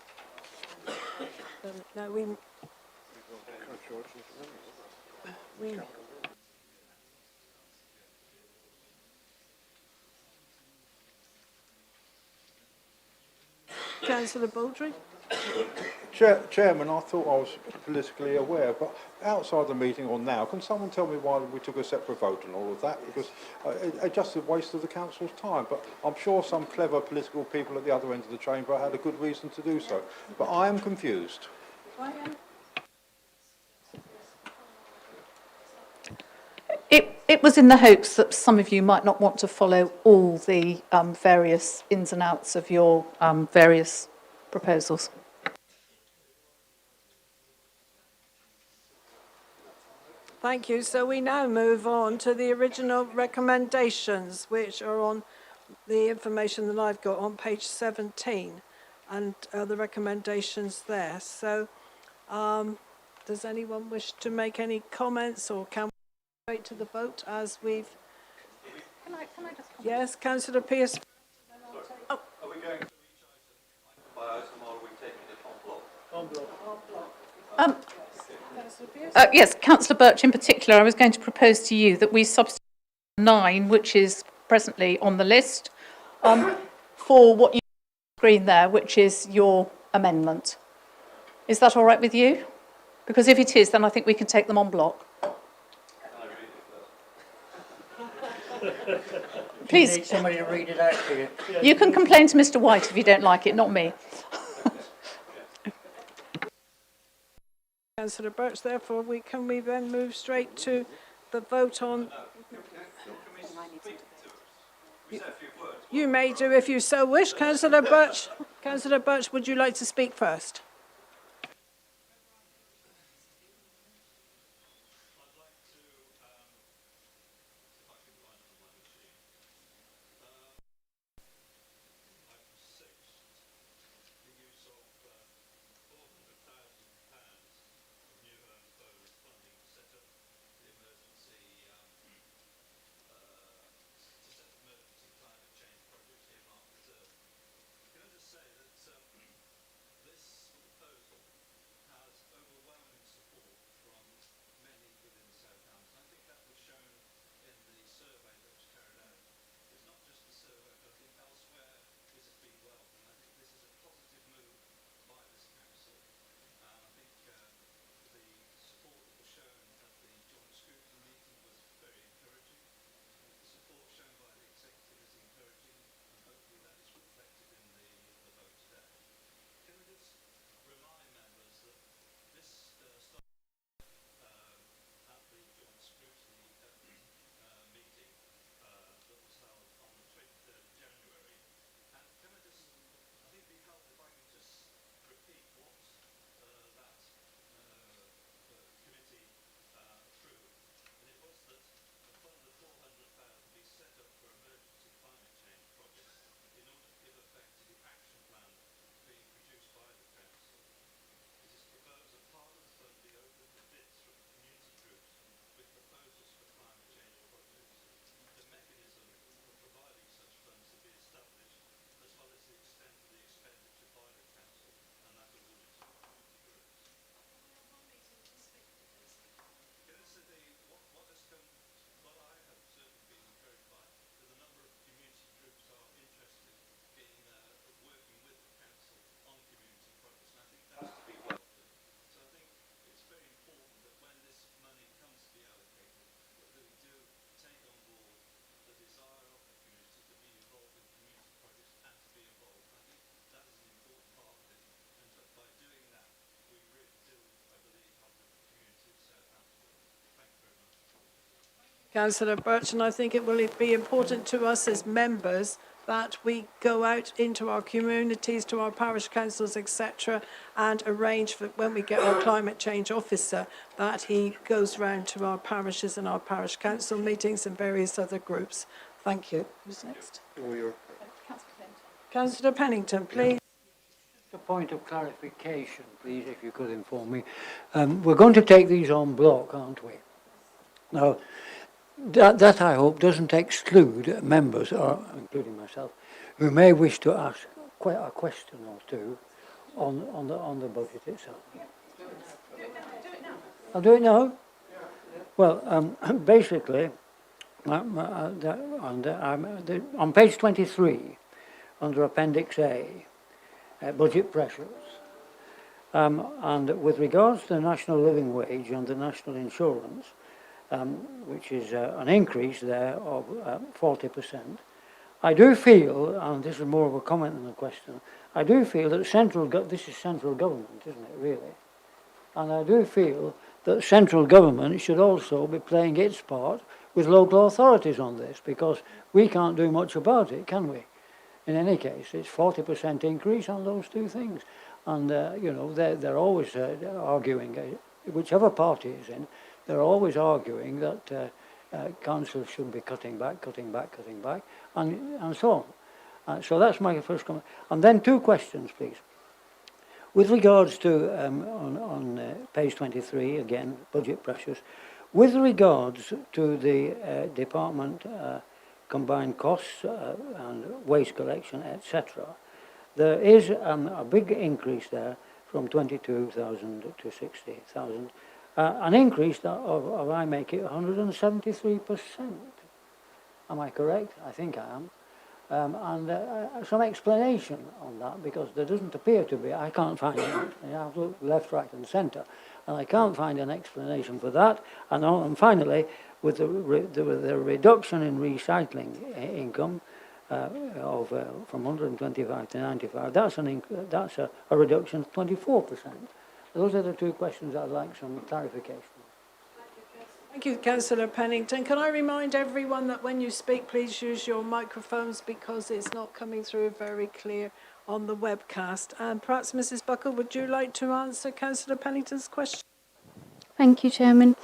No, we. Councillor Baldry. Chairman, I thought I was politically aware, but outside the meeting or now, can someone tell me why we took a separate vote on all of that? Because it's just a waste of the council's time. But I'm sure some clever political people at the other end of the chamber had a good reason to do so. But I am confused. It was in the hopes that some of you might not want to follow all the various ins and outs of your various proposals. Thank you. So we now move on to the original recommendations, which are on the information that I've got on page 17, and the recommendations there. So does anyone wish to make any comments, or can we go straight to the vote as we've... Can I just comment? Yes, Councillor Pearce. Are we going to each item by item, or are we taking it en bloc? Yes, Councillor Birch in particular, I was going to propose to you that we substitute 9, which is presently on the list, for what you screen there, which is your amendment. Is that all right with you? Because if it is, then I think we can take them en bloc. Please. You need somebody to read it out to you. You can complain to Mr. White if you don't like it, not me. Councillor Birch, therefore, can we then move straight to the vote on... You may do if you so wish. Councillor Birch. Councillor Birch, would you like to speak first? Councillor Birch, and I think it will be important to us as members that we go out into our communities, to our parish councils, etc., and arrange for when we get our climate change officer that he goes round to our parishes and our parish council meetings and various other groups. Thank you. Who's next? Councillor Pennington, please. A point of clarification, please, if you could inform me. We're going to take these on block, aren't we? Now, that I hope doesn't exclude members, or including myself, who may wish to ask quite a question or two on the budget itself. I'll do it now. Well, basically, on page 23, under Appendix A, budget pressures, and with regards to the national living wage and the national insurance, which is an increase there of 40%. I do feel, and this is more of a comment than a question, I do feel that this is central government, isn't it, really? And I do feel that central government should also be playing its part with local authorities on this, because we can't do much about it, can we? In any case, it's 40% increase on those two things. And, you know, they're always arguing, whichever party is in, they're always arguing that councils should be cutting back, and so on. So that's my first comment. And then two questions, please. With regards to, on page 23, again, budget pressures, with regards to the department combined costs and waste collection, etc., there is a big increase there from 22,000 to 60,000. An increase of, I make it 173%. Am I correct? I think I am. And some explanation on that, because there doesn't appear to be, I can't find it. I have to look left, right and centre, and I can't find an explanation for that. And finally, with the reduction in recycling income from 125 to 95, that's a reduction of 24%. Those are the two questions I'd like some clarification. Thank you, Councillor Pennington. Can I remind everyone that when you speak, please use your microphones because it's not coming through very clear on the webcast. And perhaps, Mrs. Buckle, would you like to answer Councillor Pennington's question? Thank you, Chairman.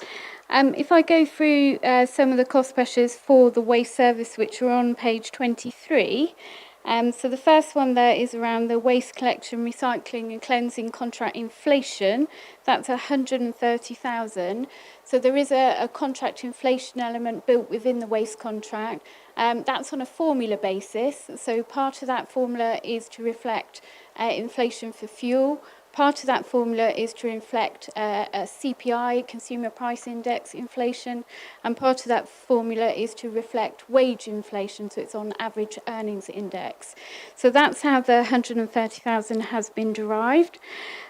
If I go through some of the cost pressures for the waste service, which are on page 23, so the first one there is around the waste collection, recycling and cleansing contract inflation. That's 130,000. So there is a contract inflation element built within the waste contract. That's on a formula basis. So part of that formula is to reflect inflation for fuel. Part of that formula is to reflect a CPI, Consumer Price Index inflation, and part of that formula is to reflect wage inflation, so it's on average earnings index. So that's how the 130,000 has been derived.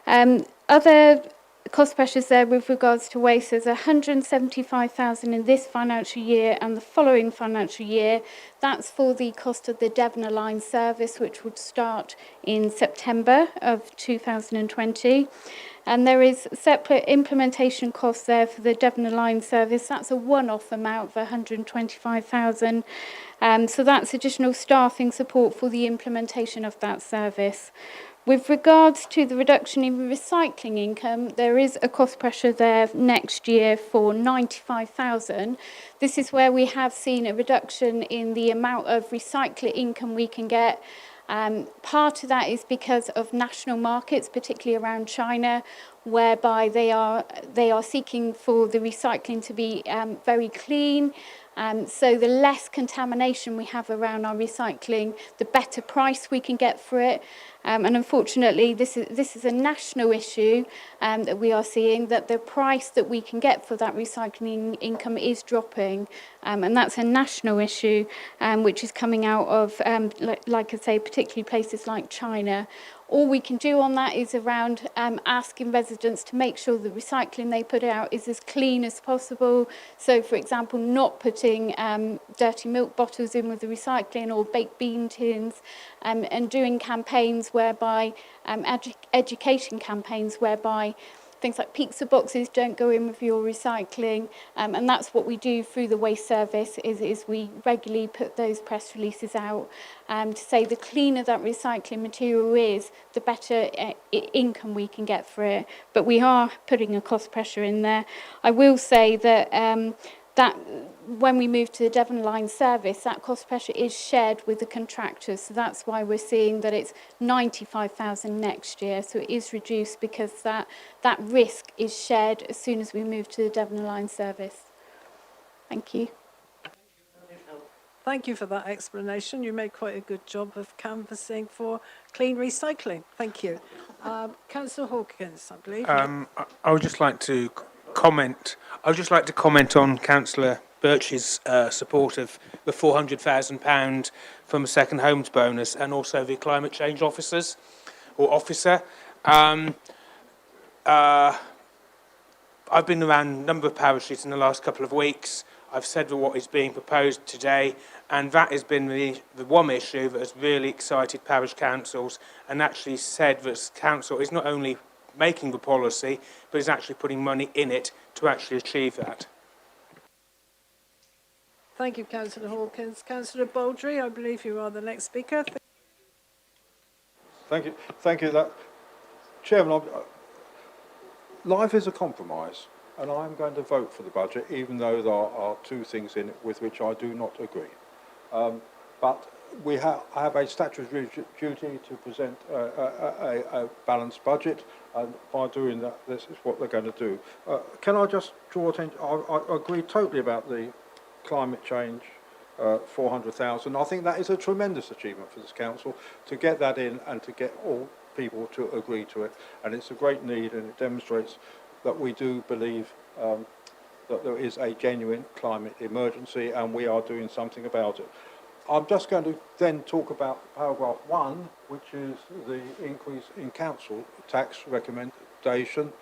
Other cost pressures there with regards to waste, there's 175,000 in this financial year and the following financial year. That's for the cost of the Devner Line service, which would start in September of 2020. And there is separate implementation costs there for the Devner Line service. That's a one-off amount of 125,000. So that's additional staffing support for the implementation of that service. With regards to the reduction in recycling income, there is a cost pressure there next year for 95,000. This is where we have seen a reduction in the amount of recycling income we can get. Part of that is because of national markets, particularly around China, whereby they are seeking for the recycling to be very clean. So the less contamination we have around our recycling, the better price we can get for it. And unfortunately, this is a national issue that we are seeing, that the price that we can get for that recycling income is dropping. And that's a national issue, which is coming out of, like I say, particularly places like China. All we can do on that is around asking residents to make sure the recycling they put out is as clean as possible. So, for example, not putting dirty milk bottles in with the recycling or baked bean tins, and doing campaigns whereby, education campaigns whereby things like pizza boxes don't go in with your recycling, and that's what we do through the waste service, is we regularly put those press releases out to say the cleaner that recycling material is, the better income we can get for it. But we are putting a cost pressure in there. I will say that that when we move to the Devon Line service, that cost pressure is shared with the contractors. So that's why we're seeing that it's 95,000 next year. So it is reduced because that risk is shared as soon as we move to the Devon Line service. Thank you. Thank you for that explanation. You made quite a good job of canvassing for clean recycling. Thank you. Councillor Hawkins, I believe. I would just like to comment. I would just like to comment on Councillor Birch's support of the £400,000 from a second homes bonus, and also the climate change officer. I've been around a number of parishes in the last couple of weeks. I've said what is being proposed today, and that has been the one issue that has really excited parish councils, and actually said that council is not only making the policy, but is actually putting money in it to actually achieve that. Thank you, Councillor Hawkins. Councillor Baldry, I believe you are the next speaker. Thank you. Thank you. Chairman, life is a compromise, and I'm going to vote for the budget, even though there are two things in it with which I do not agree. But I have a statutory duty to present a balanced budget, and by doing that, this is what they're going to do. Can I just draw attention? I agree totally about the climate change, 400,000. I think that is a tremendous achievement for this council to get that in and to get all people to agree to it. And it's a great need, and it demonstrates that we do believe that there is a genuine climate emergency, and we are doing something about it. I'm just going to then talk about paragraph 1, which is the increase in council tax recommendation.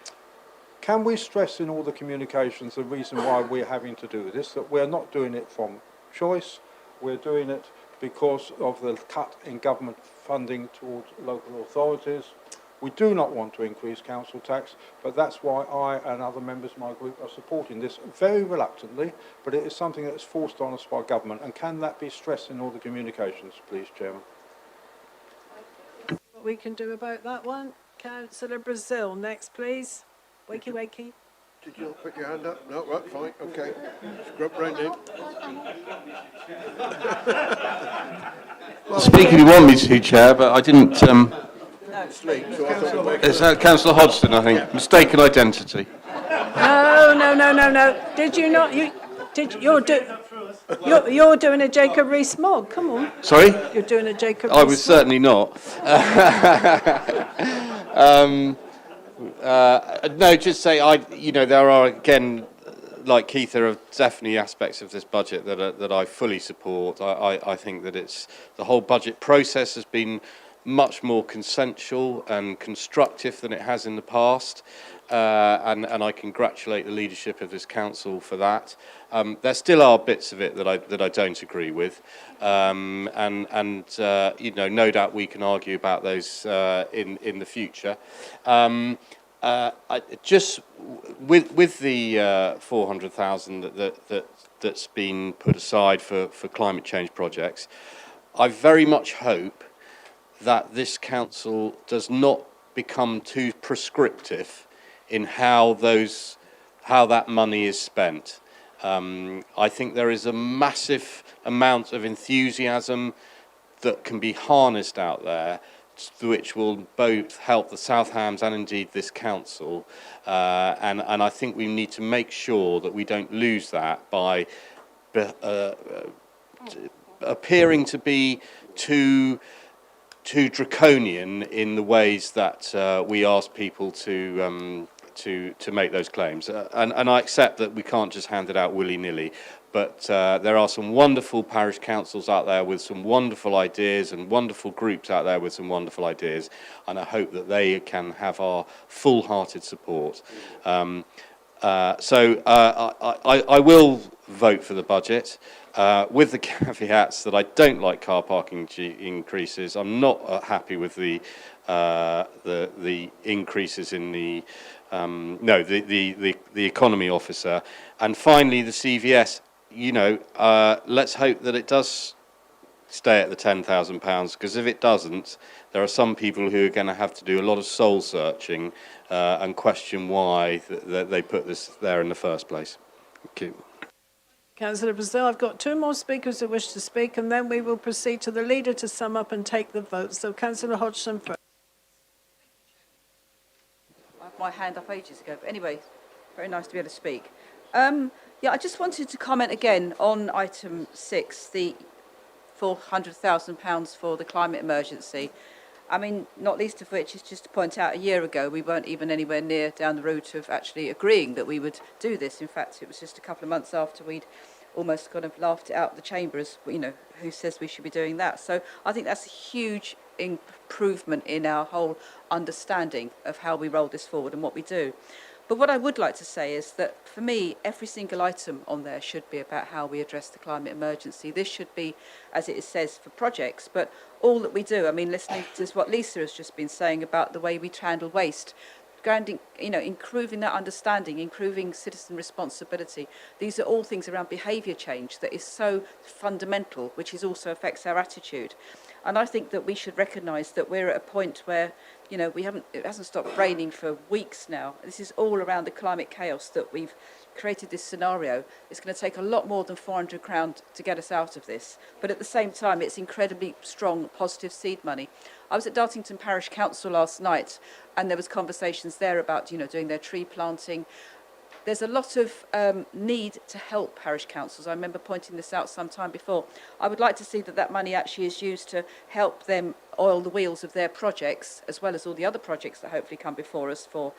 Can we stress in all the communications the reason why we're having to do this, that we're not doing it from choice, we're doing it because of the cut in government funding towards local authorities. We do not want to increase council tax, but that's why I and other members of my group are supporting this very reluctantly, but it is something that is forced on us by government. And can that be stressed in all the communications, please, Chairman? What we can do about that one? Councillor Brazil, next, please. Wakey, wakey. Did you not put your hand up? No, right, fine, okay. Scrub round in. Speak if you want me to, Chair, but I didn't... It's Councillor Hodgson, I think. Mistaken identity. No. Did you not? You're doing a Jacob Rees-Mogg. Come on. Sorry? You're doing a Jacob I was certainly not. No, just say there are, again, like Keith, there are definitely aspects of this budget that I fully support. I think that the whole budget process has been much more consensual and constructive than it has in the past, and I congratulate the leadership of this council for that. There still are bits of it that I don't agree with, no doubt we can argue about those in the future. Just with the 400,000 that's been put aside for climate change projects, I very much hope that this council does not become too prescriptive in how that money is spent. I think there is a massive amount of enthusiasm that can be harnessed out there, which will both help the South Hams and indeed this council, and I think we need to make sure that we don't lose that by appearing to be too draconian in the ways that we ask people to make those claims. And I accept that we can't just hand it out willy-nilly, but there are some wonderful parish councils out there with some wonderful ideas, and wonderful groups out there with some wonderful ideas, and I hope that they can have our full-hearted support. So I will vote for the budget, with the caveats that I don't like car parking increases. I'm not happy with the the increases in the the economy officer, and finally the CVS. You know, let's hope that it does stay at the £10,000, because if it doesn't, there are some people who are going to have to do a lot of soul searching and question why they put this there in the first place. Thank you. Councillor Brazil, I've got 2 more speakers who wish to speak, and then we will proceed to the leader to sum up and take the vote. So, Councillor Hodgson first. I had my hand up ages ago, but anyway, very nice to be able to speak. Yeah, I just wanted to comment again on item 6, the £400,000 for the climate emergency. I mean, not least of which is just to point out a year ago we weren't even anywhere near down the route of actually agreeing that we would do this. In fact, it was just a couple of months after we'd almost kind of laughed it out of the chamber as, you know, who says we should be doing that. So I think that's a huge improvement in our whole understanding of how we roll this forward and what we do. But what I would like to say is that, for me, every single item on there should be about how we address the climate emergency. This should be, as it says, for projects, but all that we do. I mean, listening to what Lisa has just been saying about the way we handle waste, grounding, you know, improving that understanding, improving citizen responsibility. These are all things around behaviour change that is so fundamental, which is also affects our attitude. And I think that we should recognise that we're at a point where, you know, it hasn't stopped raining for weeks now. This is all around the climate chaos that we've created this scenario. It's going to take a lot more than £400 to get us out of this. But at the same time, it's incredibly strong, positive seed money. I was at Dartington Parish Council last night, and there was conversations there about, you know, doing their tree planting. There's a lot of need to help parish councils. I remember pointing this out some time before. I would like to see that money actually is used to help them oil the wheels of their projects, as well as all the other projects that hopefully come before us for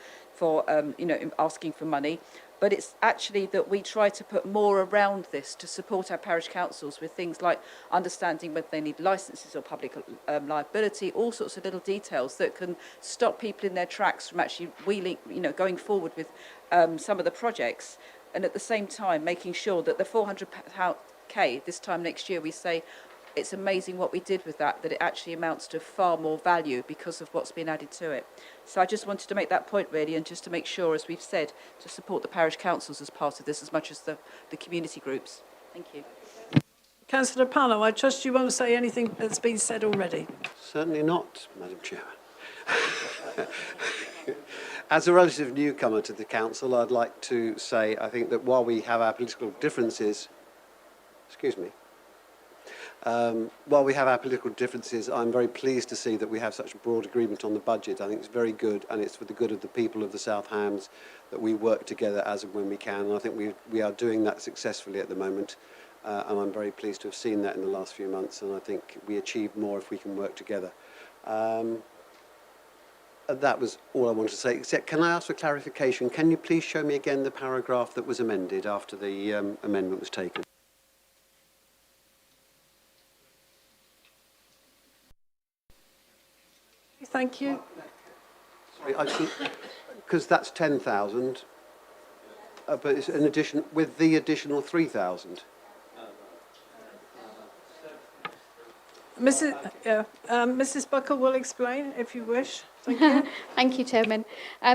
you know, asking for money. But it's actually that we try to put more around this to support our parish councils with things like understanding whether they need licences or public liability, all sorts of little details that can stop people in their tracks from actually wheeling, you know, going forward with some of the projects, and at the same time making sure that the 400k this time next year we say it's amazing what we did with that it actually amounts to far more value because of what's been added to it. So I just wanted to make that point really, and just to make sure, as we've said, to support the parish councils as part of this as much as the community groups. Thank you. Councillor Pallo, I trust you won't say anything that's been said already. Certainly not, Madam Chairman. As a relative newcomer to the council, I'd like to say I think that while we have our political differences, while we have our political differences, I'm very pleased to see that we have such a broad agreement on the budget. I think it's very good, and it's for the good of the people of the South Hams that we work together as and when we can. And I think we are doing that successfully at the moment, and I'm very pleased to have seen that in the last few months, and I think we achieve more if we can work together. That was all I wanted to say, except can I ask for clarification? Can you please show me again the paragraph that was amended after the amendment was taken? Thank you. Sorry, because that's 10,000, but it's an addition with the additional 3,000. Mrs. Buckle will explain if you wish. Thank you. Thank you, Chairman.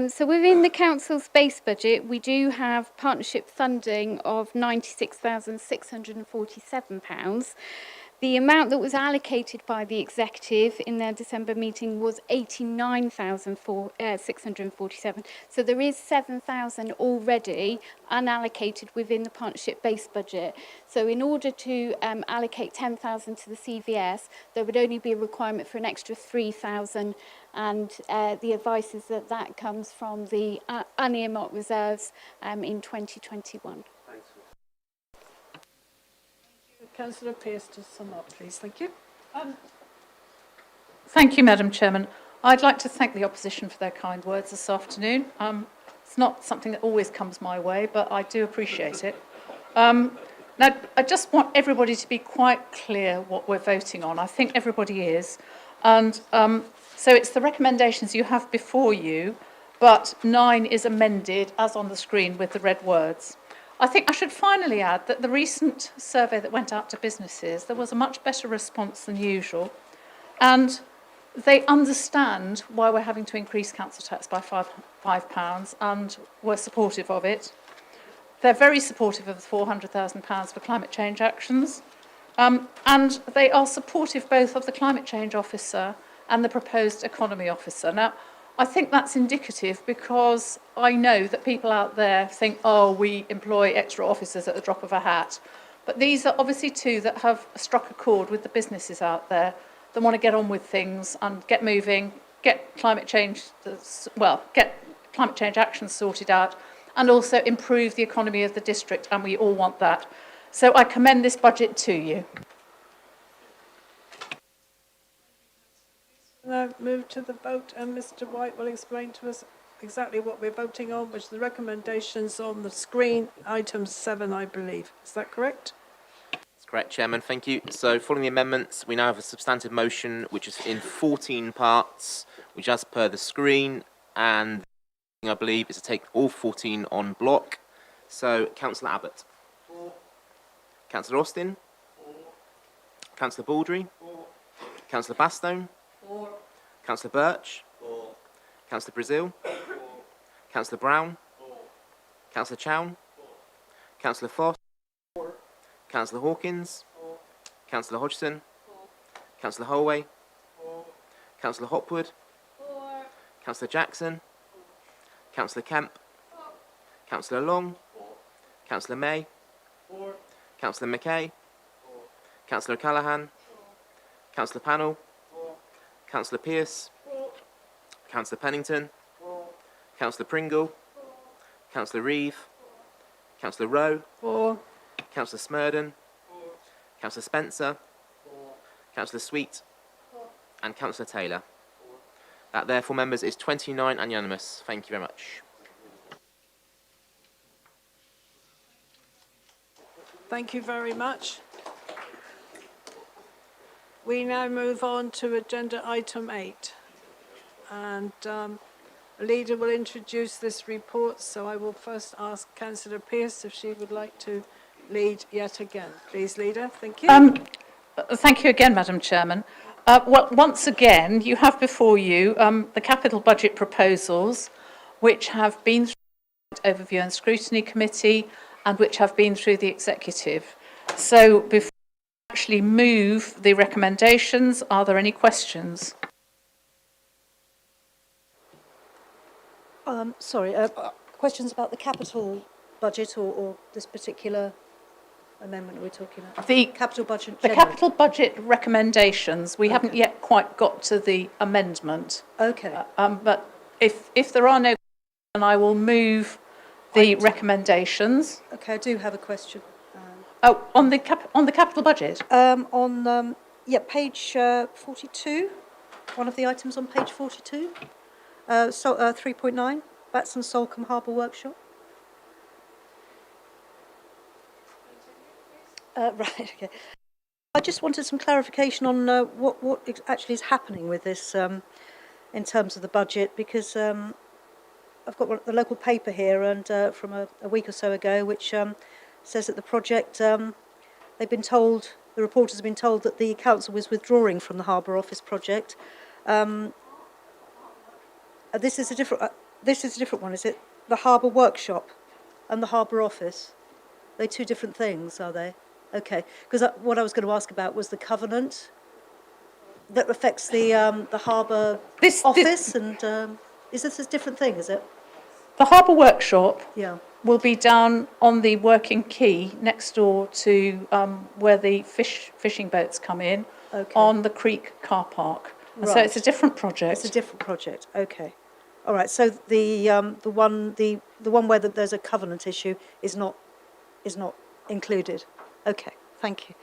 So within the council's base budget, we do have partnership funding of £96,647. The amount that was allocated by the executive in their December meeting was £89,647. So there is 7,000 already unallocated within the partnership base budget. So in order to allocate 10,000 to the CVS, there would only be a requirement for an extra 3,000, and the advice is that that comes from the unearmarked reserves in 2021. Councillor Pearce to sum up, please. Thank you. Thank you, Madam Chairman. I'd like to thank the opposition for their kind words this afternoon. It's not something that always comes my way, but I do appreciate it. Now, I just want everybody to be quite clear what we're voting on. I think everybody is. And so it's the recommendations you have before you, but 9 is amended, as on the screen, with the red words. I think I should finally add that the recent survey that went out to businesses, there was a much better response than usual. And they understand why we're having to increase council tax by £5 and we're supportive of it. They're very supportive of the £400,000 for climate change actions. And they are supportive both of the climate change officer and the proposed economy officer. Now, I think that's indicative because I know that people out there think, oh, we employ extra officers at the drop of a hat. But these are obviously two that have struck a chord with the businesses out there that want to get on with things and get moving, get climate change actions sorted out, and also improve the economy of the district, and we all want that. So I commend this budget to you. Now move to the vote, and Mr. White will explain to us exactly what we're voting on, which are the recommendations on the screen, item 7, I believe. Is that correct? That's correct, Chairman. Thank you. So, following the amendments, we now have a substantive motion which is in 14 parts, which, as per the screen, and I believe is to take all 14 on block. So, Councillor Abbott. For. Councillor Austin. For. Councillor Baldry. For. Councillor Bastone. For. Councillor Birch. For. Councillor Brazil. For. Councillor Brown. For. Councillor Chown. For. Councillor Foss. For. Councillor Hawkins. For. Councillor Hodgson. For. Councillor Holway. For. Councillor Hopwood. For. Councillor Jackson. For. Councillor Kemp. For. Councillor Long. For. Councillor May. For. Councillor Mackay. For. Councillor Callaghan. For. Councillor Pannell. For. Councillor Pearce. For. Councillor Pennington. For. Councillor Pringle. For. Councillor Reeve. For. Councillor Rowe. For. Councillor Smurden. For. Councillor Spencer. For. Councillor Sweet. For. And Councillor Taylor. For. That therefore, members, is 29 and unanimous. Thank you very much. Thank you very much. We now move on to agenda item 8. And the leader will introduce this report, so I will first ask Councillor Pearce if she would like to lead yet again. Please, Leader. Thank you. Thank you again, Madam Chairman. Well, once again, you have before you the capital budget proposals, which have been through the Overview and Scrutiny Committee and which have been through the Executive. So before we actually move the recommendations, are there any questions? Sorry, questions about the capital budget or this particular amendment we're talking about? The capital budget. The capital budget recommendations, we haven't yet quite got to the amendment. Okay. But if there are no, then I will move the recommendations. Okay, I do have a question. On the capital budget? Page 42. One of the items on page 42. 3.9. Batson Salcombe Harbour Workshop. Right. Okay. I just wanted some clarification on what actually is happening with this in terms of the budget, because I've got the local paper here, and from a week or so ago, which says that the project, they've been told, the reporters have been told that the council was withdrawing from the Harbour Office project. This is a different one, is it? The Harbour Workshop and the Harbour Office. They're two different things, are they? Okay, because what I was going to ask about was the covenant that affects the Harbour Office, and is this a different thing, is it? The Harbour Workshop Yeah. will be down on the working quay next door to where the fishing boats come in, on the Creek car park. And so it's a different project. It's a different project. Okay. All right. So the one where there's a covenant issue is not included. Okay. Thank you.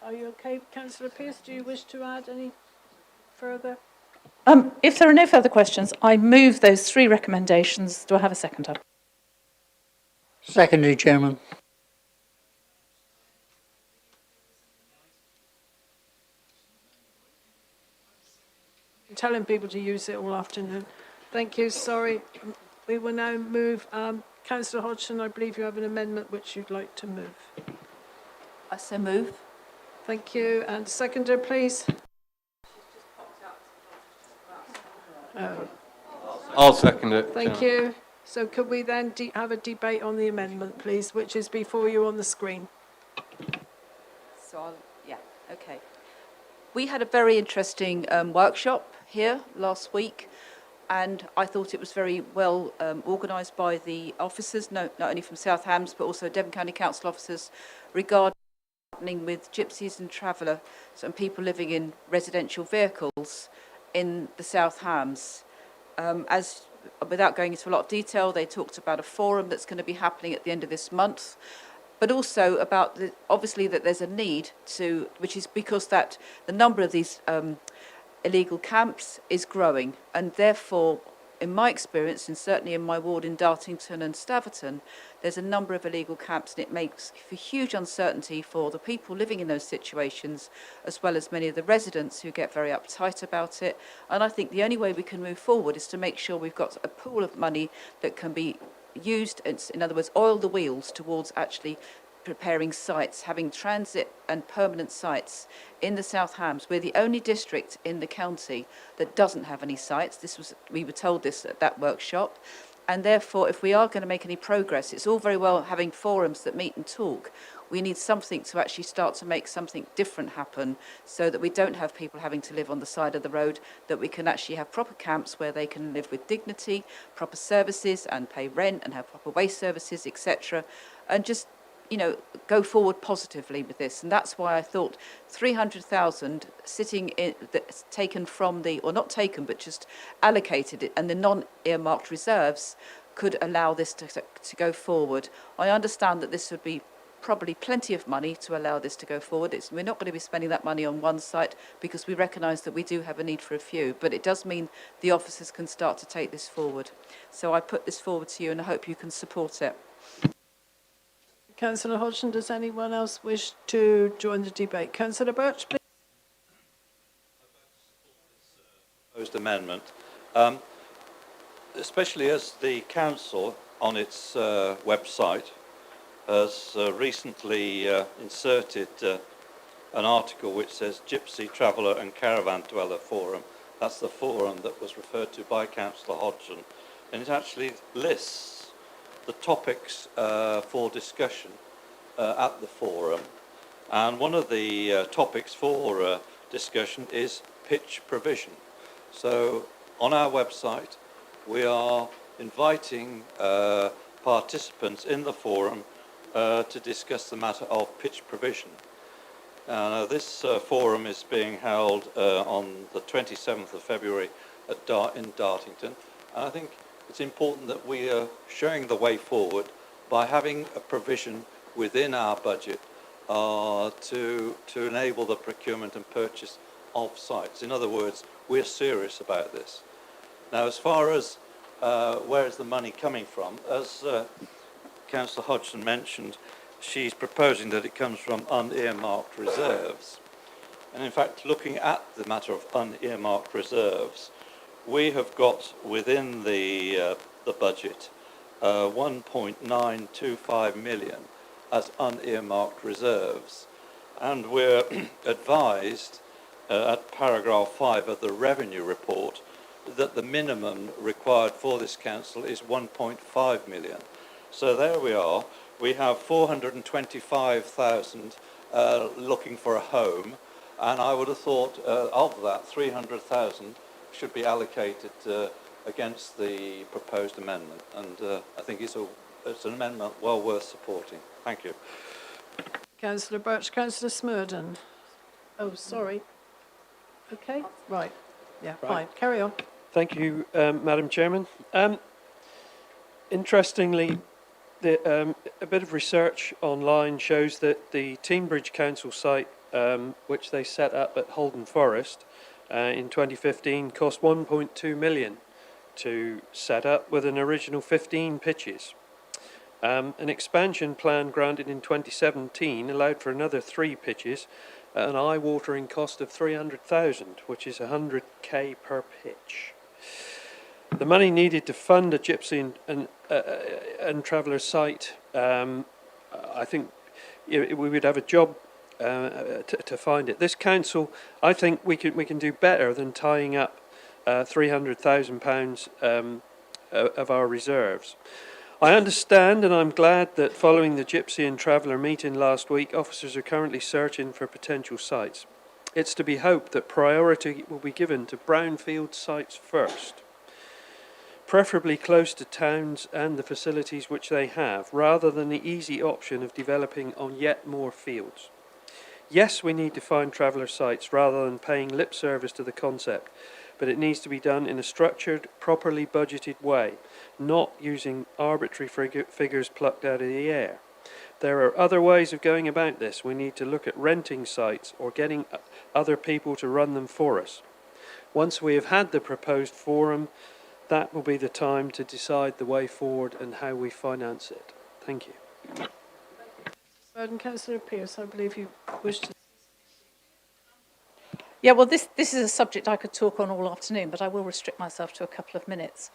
Are you okay, Councillor Pearce? Do you wish to add any further? If there are no further questions, I move those 3 recommendations. Do I have a seconder? Secondly, Chairman. I'm telling people to use it all afternoon. Thank you. Sorry. We will now move. Councillor Hodgson, I believe you have an amendment which you'd like to move. I so move. Thank you. And seconder, please. Oh, I'll second it. thank you. So could we then have a debate on the amendment, please, which is before you on the screen? So, okay. We had a very interesting workshop here last week, and I thought it was very well organised by the officers, not only from South Hams, but also Devon County Council officers, regarding with gypsies and travellers and people living in residential vehicles in the South Hams. Without going into a lot of detail, they talked about a forum that's going to be happening at the end of this month, but also about obviously that there's a need to, which is because that the number of these illegal camps is growing, and therefore, in my experience, and certainly in my ward in Dartington and Staverton, there's a number of illegal camps, and it makes for huge uncertainty for the people living in those situations, as well as many of the residents who get very uptight about it. And I think the only way we can move forward is to make sure we've got a pool of money that can be used, in other words, oil the wheels towards actually preparing sites, having transit and permanent sites in the South Hams. We're the only district in the county that doesn't have any sites. We were told this at that workshop. And therefore, if we are going to make any progress, it's all very well having forums that meet and talk. We need something to actually start to make something different happen, so that we don't have people having to live on the side of the road, that we can actually have proper camps where they can live with dignity, proper services and pay rent and have proper waste services, etc. And just go forward positively with this. And that's why I thought 300,000 sitting in, that's taken from or not taken, but just allocated it, and the non-earmarked reserves could allow this to go forward. I understand that this would be probably plenty of money to allow this to go forward. We're not going to be spending that money on one site, because we recognise that we do have a need for a few, but it does mean the officers can start to take this forward. So I put this forward to you, and I hope you can support it. Councillor Hodgson, does anyone else wish to join the debate? Councillor Birch, please. Proposed amendment, especially as the council on its website has recently inserted an article which says Gypsy Traveller and Caravan Dweller Forum. That's the forum that was referred to by Councillor Hodgson, and it actually lists the topics for discussion at the forum, and one of the topics for discussion is pitch provision. So on our website we are inviting participants in the forum to discuss the matter of pitch provision. This forum is being held on the 27th of February in Dartington, and I think it's important that we are showing the way forward by having a provision within our budget to enable the procurement and purchase of sites. In other words, we're serious about this. Now, as far as where is the money coming from, as Councillor Hodgson mentioned, she's proposing that it comes from unearmarked reserves. And in fact, looking at the matter of unearmarked reserves, we have got within the budget 1.925 million as unearmarked reserves, and we're advised at paragraph 5 of the revenue report that the minimum required for this council is 1.5 million. So there we are. We have 425,000 looking for a home, and I would have thought of that 300,000 should be allocated against the proposed amendment, and I think it's an amendment well worth supporting. Thank you. Councillor Birch. Councillor Smurden. Oh, sorry. Okay, right. Yeah, fine. Carry on. Thank you, Madam Chairman. Interestingly, a bit of research online shows that the Teignbridge Council site, which they set up at Holden Forest in 2015, cost 1.2 million to set up, with an original 15 pitches. An expansion plan granted in 2017 allowed for another 3 pitches at an eye-watering cost of 300,000, which is 100k per pitch. The money needed to fund a gypsy and traveller site, I think we would have a job to find it. This council, I think we can do better than tying up £300,000 of our reserves. I understand, and I'm glad that following the Gypsy and Traveller meeting last week, officers are currently searching for potential sites. It's to be hoped that priority will be given to brownfield sites first, preferably close to towns and the facilities which they have, rather than the easy option of developing on yet more fields. Yes, we need to find traveller sites rather than paying lip service to the concept, but it needs to be done in a structured, properly budgeted way, not using arbitrary figures plucked out of the air. There are other ways of going about this. We need to look at renting sites or getting other people to run them for us. Once we have had the proposed forum, that will be the time to decide the way forward and how we finance it. Thank you. And Councillor Pearce, I believe you wish to. Yeah, well, this is a subject I could talk on all afternoon, but I will restrict myself to a couple of minutes.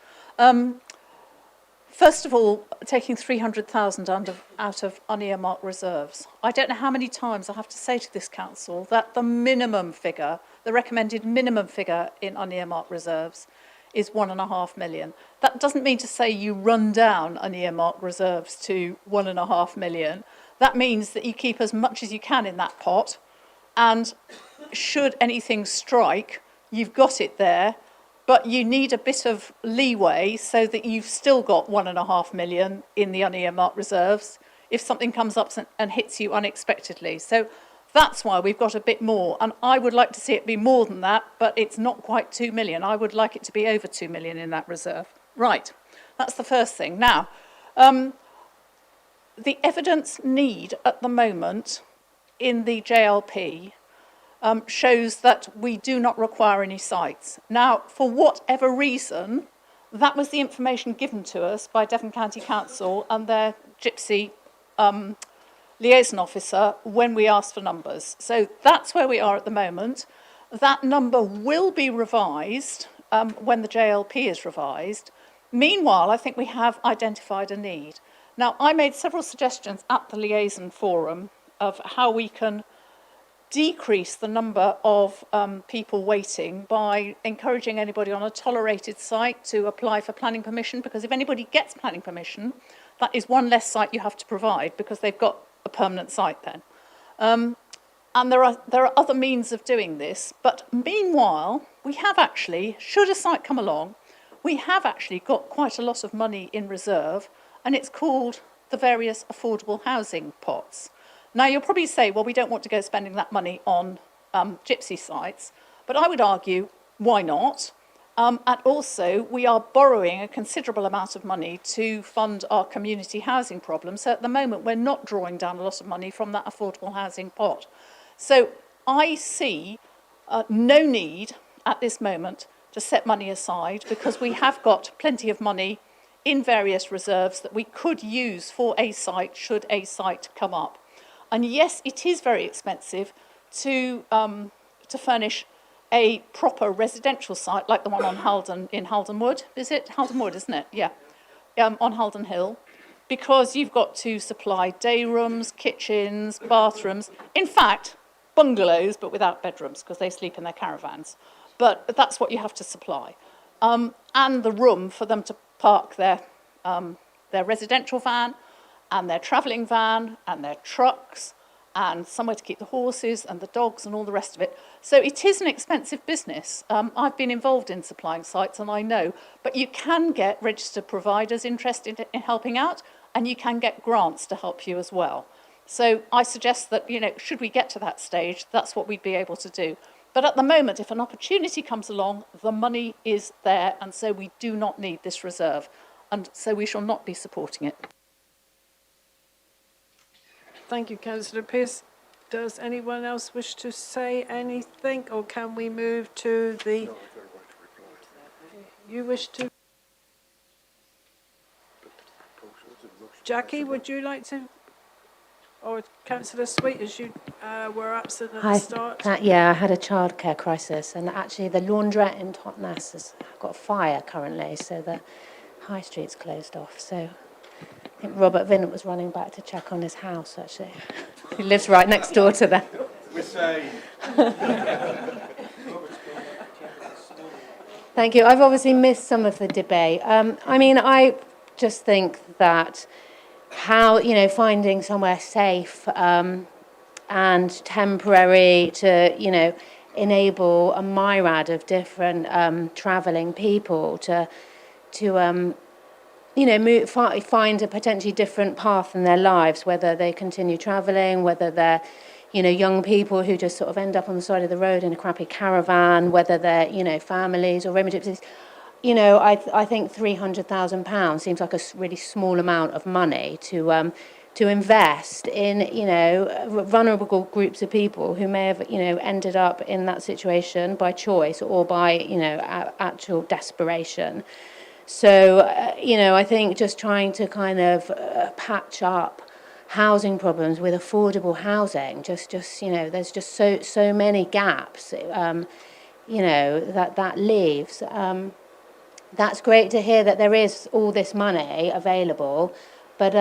First of all, taking 300,000 out of unearmarked reserves. I don't know how many times I have to say to this council that the minimum figure, the recommended minimum figure in unearmarked reserves is 1.5 million. That doesn't mean to say you run down unearmarked reserves to 1.5 million. That means that you keep as much as you can in that pot, and should anything strike, you've got it there, but you need a bit of leeway so that you've still got 1.5 million in the unearmarked reserves if something comes up and hits you unexpectedly. So that's why we've got a bit more, and I would like to see it be more than that, but it's not quite 2 million. I would like it to be over 2 million in that reserve. Right, that's the first thing. Now, the evidence need at the moment in the JLP shows that we do not require any sites. Now, for whatever reason, that was the information given to us by Devon County Council and their Gypsy liaison officer when we asked for numbers. So that's where we are at the moment. That number will be revised when the JLP is revised. Meanwhile, I think we have identified a need. Now, I made several suggestions at the liaison forum of how we can decrease the number of people waiting by encouraging anybody on a tolerated site to apply for planning permission, because if anybody gets planning permission, that is one less site you have to provide because they've got a permanent site then. And there are other means of doing this, but meanwhile, we have actually, should a site come along, we have actually got quite a lot of money in reserve, and it's called the various affordable housing pots. Now, you'll probably say, well, we don't want to go spending that money on Gypsy sites, but I would argue, why not? And also, we are borrowing a considerable amount of money to fund our community housing problem. So at the moment, we're not drawing down a lot of money from that affordable housing pot. So I see no need at this moment to set money aside, because we have got plenty of money in various reserves that we could use for a site should a site come up. And yes, it is very expensive to furnish a proper residential site like the one on Halden, in Halden Wood. Is it Halden Wood, isn't it? Yeah, on Halden Hill, because you've got to supply day rooms, kitchens, bathrooms. In fact, bungalows, but without bedrooms, because they sleep in their caravans. But that's what you have to supply, and the room for them to park their residential van, and their travelling van, and their trucks, and somewhere to keep the horses and the dogs and all the rest of it. So it is an expensive business. I've been involved in supplying sites, and I know. But you can get registered providers interested in helping out, and you can get grants to help you as well. So I suggest that, should we get to that stage, that's what we'd be able to do. But at the moment, if an opportunity comes along, the money is there, and so we do not need this reserve. And so we shall not be supporting it. Thank you, Councillor Pearce. Does anyone else wish to say anything, or can we move to the... You wish to... Jackie, would you like to... Or Councillor Sweet, as you were absent at the start? Yeah, I had a childcare crisis, and actually the laundrette in Totnes has got a fire currently, so the high street's closed off. So I think Robert Vinnant was running back to check on his house, actually. He lives right next door to them. We're saying. Thank you. I've obviously missed some of the debate. I mean, I just think that finding somewhere safe and temporary to, enable a myriad of different travelling people to find a potentially different path in their lives, whether they continue travelling, whether they're young people who just sort of end up on the side of the road in a crappy caravan, whether they're, families or remittances. I think £300,000 seems like a really small amount of money to invest in, vulnerable groups of people who may have, ended up in that situation by choice or by, actual desperation. So, I think just trying to kind of patch up housing problems with affordable housing, there's just so many gaps, that leaves. That's great to hear that there is all this money available, but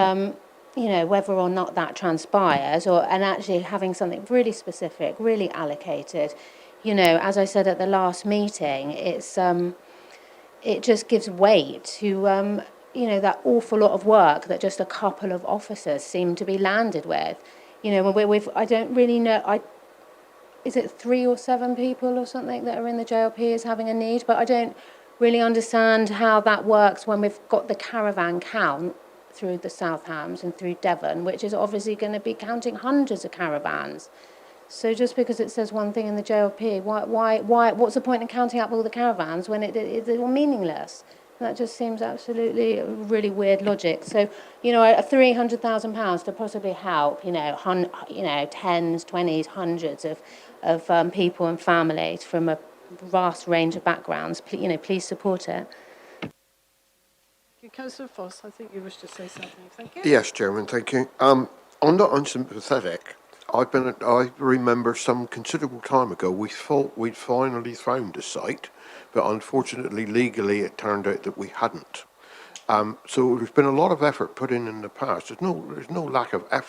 whether or not that transpires, and actually having something really specific, really allocated, as I said at the last meeting, it just gives weight to that awful lot of work that just a couple of officers seem to be landed with. I don't really know. Is it 3 or 7 people or something that are in the JLP as having a need? But I don't really understand how that works when we've got the caravan count through the South Hams and through Devon, which is obviously going to be counting hundreds of caravans. So just because it says one thing in the JLP, why? What's the point in counting up all the caravans when it's all meaningless? That just seems absolutely really weird logic. So, £300,000 to possibly help, tens, 20s, hundreds of people and families from a vast range of backgrounds. Please support it. Councillor Foss, I think you wish to say something. Thank you. Yes, Chairman, thank you. I'm not unsympathetic. I remember some considerable time ago we thought we'd finally found a site, but unfortunately legally it turned out that we hadn't. So there's been a lot of effort put in the past. There's no lack of effort.